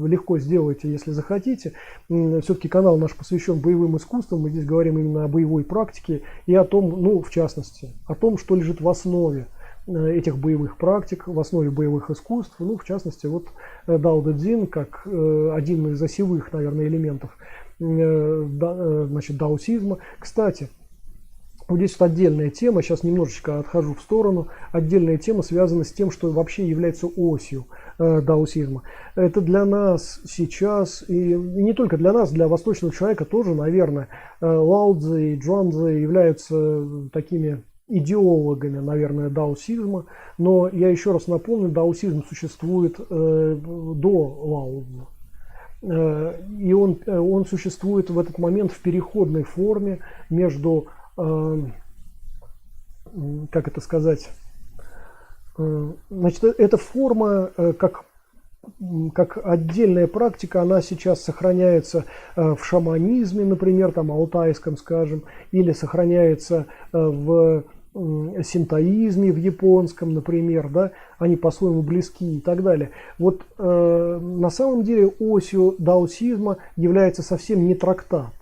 легко сделаете, если захотите. Все-таки канал наш посвящен боевым искусствам. Мы здесь говорим именно о боевой практике и о том, ну, в частности, о том, что лежит в основе этих боевых практик, в основе боевых искусств. Ну, в частности, вот Дао Дэ Цзин, как один из осевых, наверное, элементов значит, даосизма. Кстати, вот здесь вот отдельная тема, сейчас немножечко отхожу в сторону, отдельная тема связана с тем, что вообще является осью даосизма. Это для нас сейчас, и не только для нас, для восточного человека тоже, наверное, Лао Цзы и Чжуан Цзы являются такими идеологами, наверное, даосизма. Но я еще раз напомню, даосизм существует до Лао Цзы. И он существует в этот момент в переходной форме между, как это сказать, значит, эта форма как отдельная практика, она сейчас сохраняется в шаманизме, например, там алтайском, скажем, или сохраняется в синтоизме, в японском, например, да, они по-своему близки и так далее. Вот на самом деле осью даосизма является совсем не трактат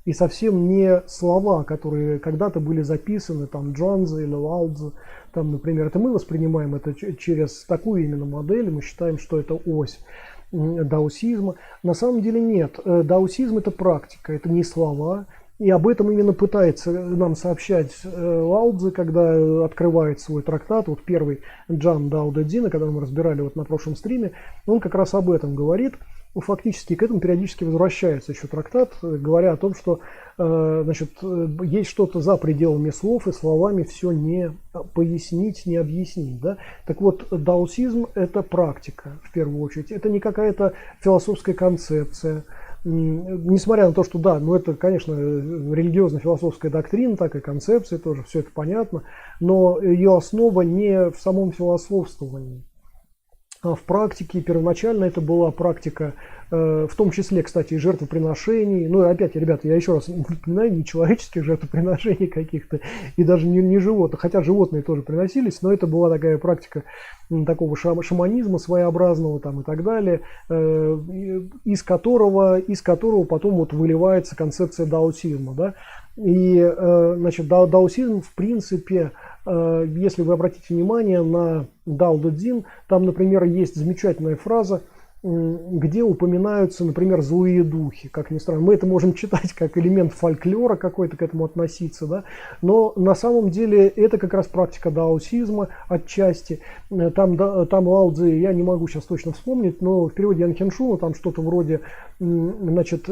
и совсем не слова, которые когда-то были записаны, там, Чжуан Цзы или Лао Цзы, там, например, это мы воспринимаем это через такую именно модель, мы считаем, что это ось даосизма. На самом деле нет, даосизм это практика, это не слова. И об этом именно пытается нам сообщать Лао Цзы, когда открывает свой трактат. Вот первый Джан Дао Дэ Цзина, когда мы разбирали вот на прошлом стриме, он как раз об этом говорит. Фактически к этому периодически возвращается еще трактат, говоря о том, что значит, есть что-то за пределами слов, и словами все не пояснить, не объяснить. Да? Так вот, даосизм это практика, в первую очередь. Это не какая-то философская концепция. Несмотря на то, что да, ну это, конечно, религиозно-философская доктрина, так и концепция тоже, все это понятно, но ее основа не в самом философствовании, а в практике. Первоначально это была практика, в том числе, кстати, и жертвоприношений. Ну и опять, ребята, я еще раз напоминаю, не человеческих жертвоприношений каких-то, и даже не животных, хотя животные тоже приносились, но это была такая практика такого шаманизма своеобразного там и так далее, из которого потом вот выливается концепция даосизма. Да? И значит, даосизм в принципе, если вы обратите внимание на Дао Дэ Цзин, там, например, есть замечательная фраза, где упоминаются, например, злые духи, как ни странно. Мы это можем читать как элемент фольклора какой-то, к этому относиться, да? Но на самом деле это как раз практика даосизма отчасти. Там Лао Цзы, я не могу сейчас точно вспомнить, но в переводе Ян Хеншуна там что-то вроде, значит,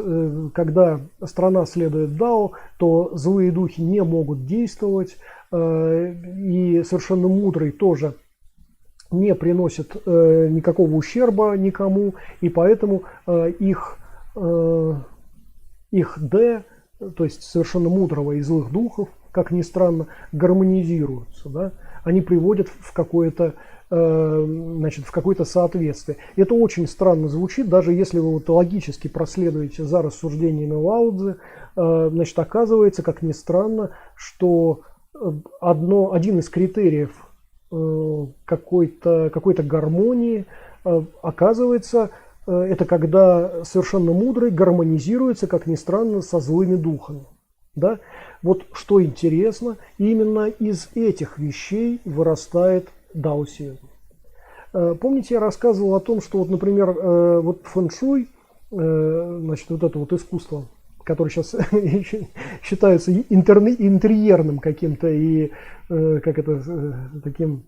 когда страна следует дао, то злые духи не могут действовать, и совершенно мудрый тоже не приносит никакого ущерба никому, и поэтому их Д, то есть совершенно мудрого и злых духов, как ни странно, гармонизируются. Да? Они приводят в какое-то, значит, в какое-то соответствие. Это очень странно звучит, даже если вы вот логически проследуете за рассуждениями Лао Цзы, значит, оказывается, как ни странно, что один из критериев какой-то гармонии, оказывается, это когда совершенно мудрый гармонизируется, как ни странно, со злыми духами. Да? Вот что интересно, именно из этих вещей вырастает даосизм. Помните, я рассказывал о том, что, вот, например, вот фэн-шуй, значит, вот это вот искусство который сейчас считается интерьерным каким-то и таким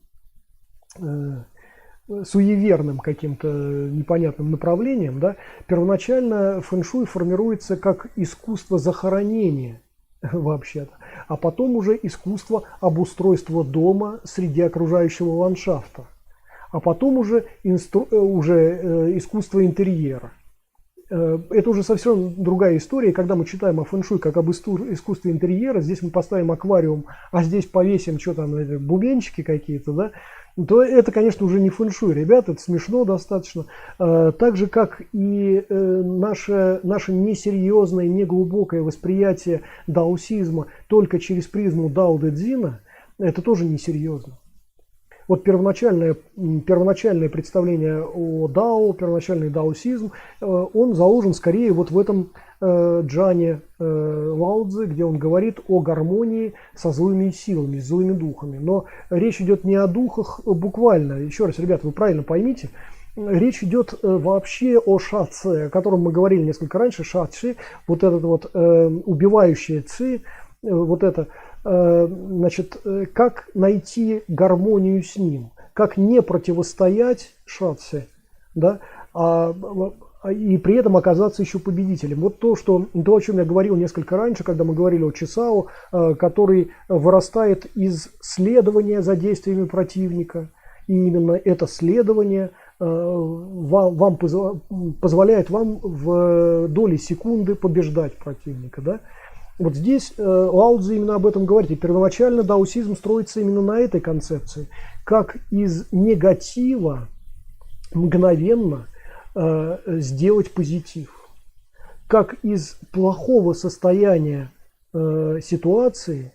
суеверным каким-то непонятным направлением, да, первоначально фэн-шуй формируется как искусство захоронения вообще-то, а потом уже искусство обустройства дома среди окружающего ландшафта, а потом уже искусство интерьера. Это уже совсем другая история. Когда мы читаем о фэн-шуй как об искусстве интерьера, здесь мы поставим аквариум, а здесь повесим что там, бубенчики какие-то, да, то это, конечно, уже не фэн-шуй, ребята, это смешно достаточно. Так же, как и наше несерьезное, неглубокое восприятие даосизма только через призму Дао Дэ Цзина, это тоже несерьезно. Вот первоначальное представление о Дао, первоначальный даосизм, он заложен скорее вот в этом джане Лао Цзы, где он говорит о гармонии со злыми силами, с злыми духами. Но речь идет не о духах буквально. Еще раз, ребята, вы правильно поймите, речь идет вообще о ша-ци, о котором мы говорили несколько раньше, ша-ци, вот этот вот убивающий ци, вот это. Значит, как найти гармонию с ним, как не противостоять шатсе, да, и при этом оказаться еще победителем. Вот то, о чем я говорил несколько раньше, когда мы говорили о Чисао, который вырастает из следования за действиями противника, и именно это следование позволяет вам в доли секунды побеждать противника, да. Вот здесь Лао Цзы именно об этом говорит. И первоначально даосизм строится именно на этой концепции. Как из негатива мгновенно сделать позитив. Как из плохого состояния ситуации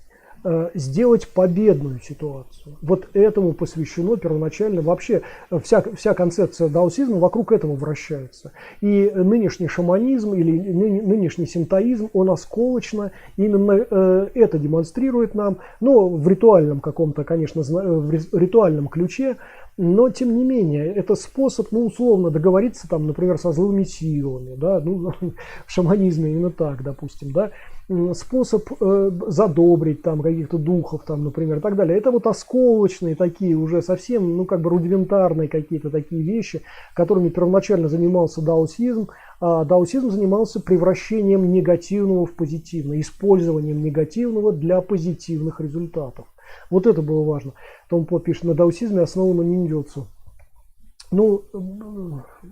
сделать победную ситуацию. Вот этому посвящено первоначально вообще вся концепция даосизма вокруг этого вращается. И нынешний шаманизм или нынешний синтоизм, он осколочно именно это демонстрирует нам, но в ритуальном каком-то, конечно, в ритуальном ключе, но тем не менее это способ, ну, условно договориться там, например, со злыми силами, да, ну, в шаманизме именно так, допустим, да, способ задобрить там каких-то духов, там, например, и так далее. Это вот осколочные такие уже совсем, ну, как бы рудиментарные какие-то такие вещи, которыми первоначально занимался даосизм, а даосизм занимался превращением негативного в позитивное, использованием негативного для позитивных результатов. Вот это было важно. Том По пишет, на даосизме основан на ниндзюцу. Ну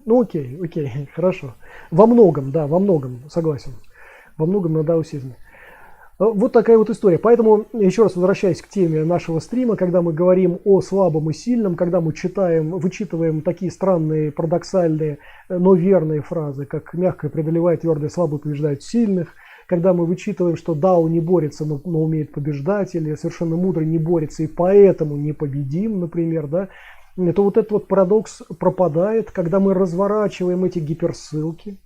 окей, хорошо. Во многом, согласен. Во многом на даосизме. Вот такая вот история. Поэтому, еще раз возвращаясь к теме нашего стрима, когда мы говорим о слабом и сильном, когда мы вычитываем такие странные, парадоксальные, но верные фразы, как «мягкое преодолевает твердое, слабый побеждает сильных», когда мы вычитываем, что Дао не борется, но умеет побеждать, или совершенно мудрый не борется и поэтому непобедим, например, да, то вот этот вот парадокс пропадает, когда мы разворачиваем эти гиперссылки,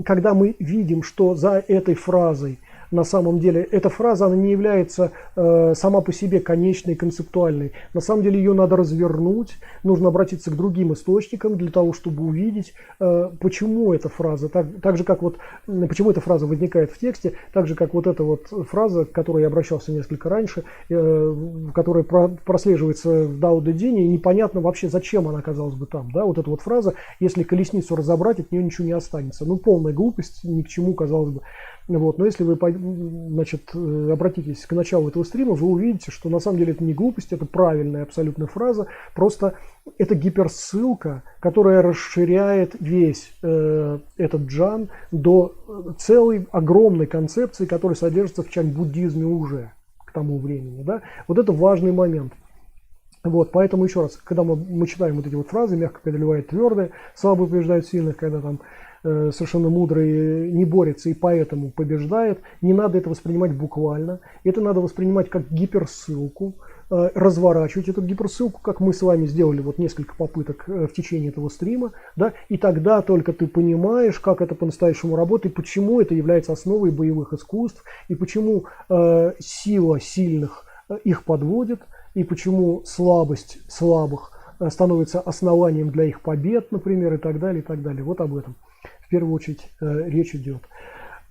когда мы видим, что за этой фразой на самом деле эта фраза, она не является сама по себе конечной, концептуальной. На самом деле ее надо развернуть, нужно обратиться к другим источникам для того, чтобы увидеть, почему эта фраза, так же как вот, почему эта фраза возникает в тексте, так же как вот эта вот фраза, к которой я обращался несколько раньше, которая прослеживается в Дао Дэ Цзине, и непонятно вообще, зачем она оказалась бы там. Да? Вот эта вот фраза, если колесницу разобрать, от нее ничего не останется. Ну, полная глупость, ни к чему, казалось бы. Вот. Но если вы, значит, обратитесь к началу этого стрима, вы увидите, что на самом деле это не глупость, это правильная абсолютно фраза, просто это гиперссылка, которая расширяет весь этот джан до целой огромной концепции, которая содержится в чань-буддизме уже к тому времени. Да? Вот это важный момент. Вот, поэтому еще раз, когда мы читаем вот эти вот фразы, мягко преодолевает твердое, слабый побеждает сильных, когда там совершенно мудрый не борется и поэтому побеждает, не надо это воспринимать буквально, это надо воспринимать как гиперссылку, разворачивать эту гиперссылку, как мы с вами сделали вот несколько попыток в течение этого стрима, да, и тогда только ты понимаешь, как это по-настоящему работает, почему это является основой боевых искусств, и почему сила сильных их подводит, и почему слабость слабых становится основанием для их побед, например, и так далее, и так далее. Вот об этом в первую очередь речь идет.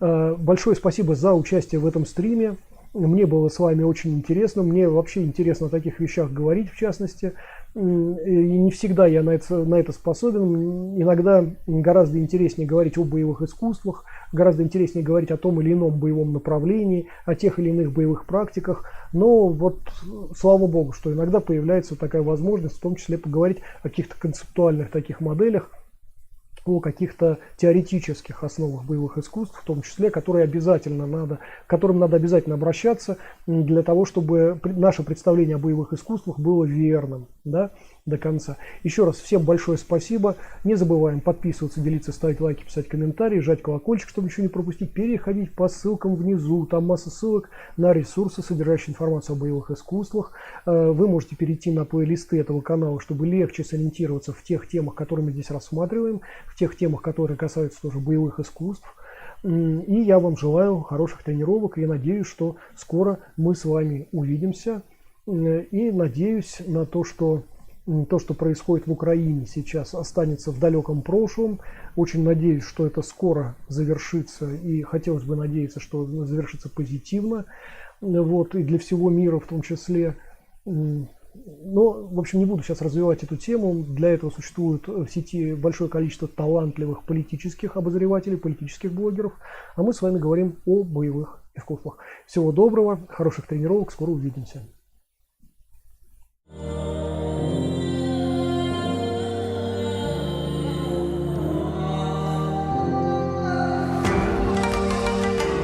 Большое спасибо за участие в этом стриме. Мне было с вами очень интересно. Мне вообще интересно о таких вещах говорить, в частности. И не всегда я на это способен. Иногда гораздо интереснее говорить о боевых искусствах, гораздо интереснее говорить о том или ином боевом направлении, о тех или иных боевых практиках. Но вот слава богу, что иногда появляется такая возможность, в том числе поговорить о каких-то концептуальных таких моделях, о каких-то теоретических основах боевых искусств, в том числе, к которым надо обязательно обращаться для того, чтобы наше представление о боевых искусствах было верным, да, до конца. Еще раз всем большое спасибо. Не забываем подписываться, делиться, ставить лайки, писать комментарии, жать колокольчик, чтобы ничего не пропустить, переходить по ссылкам внизу. Там масса ссылок на ресурсы, содержащие информацию о боевых искусствах. Вы можете перейти на плейлисты этого канала, чтобы легче сориентироваться в тех темах, которые мы здесь рассматриваем, в тех темах, которые касаются тоже боевых искусств. И я вам желаю хороших тренировок и надеюсь, что скоро мы с вами увидимся. И надеюсь на то, что происходит в Украине сейчас, останется в далеком прошлом. Очень надеюсь, что это скоро завершится, и хотелось бы надеяться, что завершится позитивно, вот, и для всего мира в том числе. Но, в общем, не буду сейчас развивать эту тему. Для этого существует в сети большое количество талантливых политических обозревателей, политических блогеров. А мы с вами говорим о боевых искусствах. Всего доброго, хороших тренировок, скоро увидимся.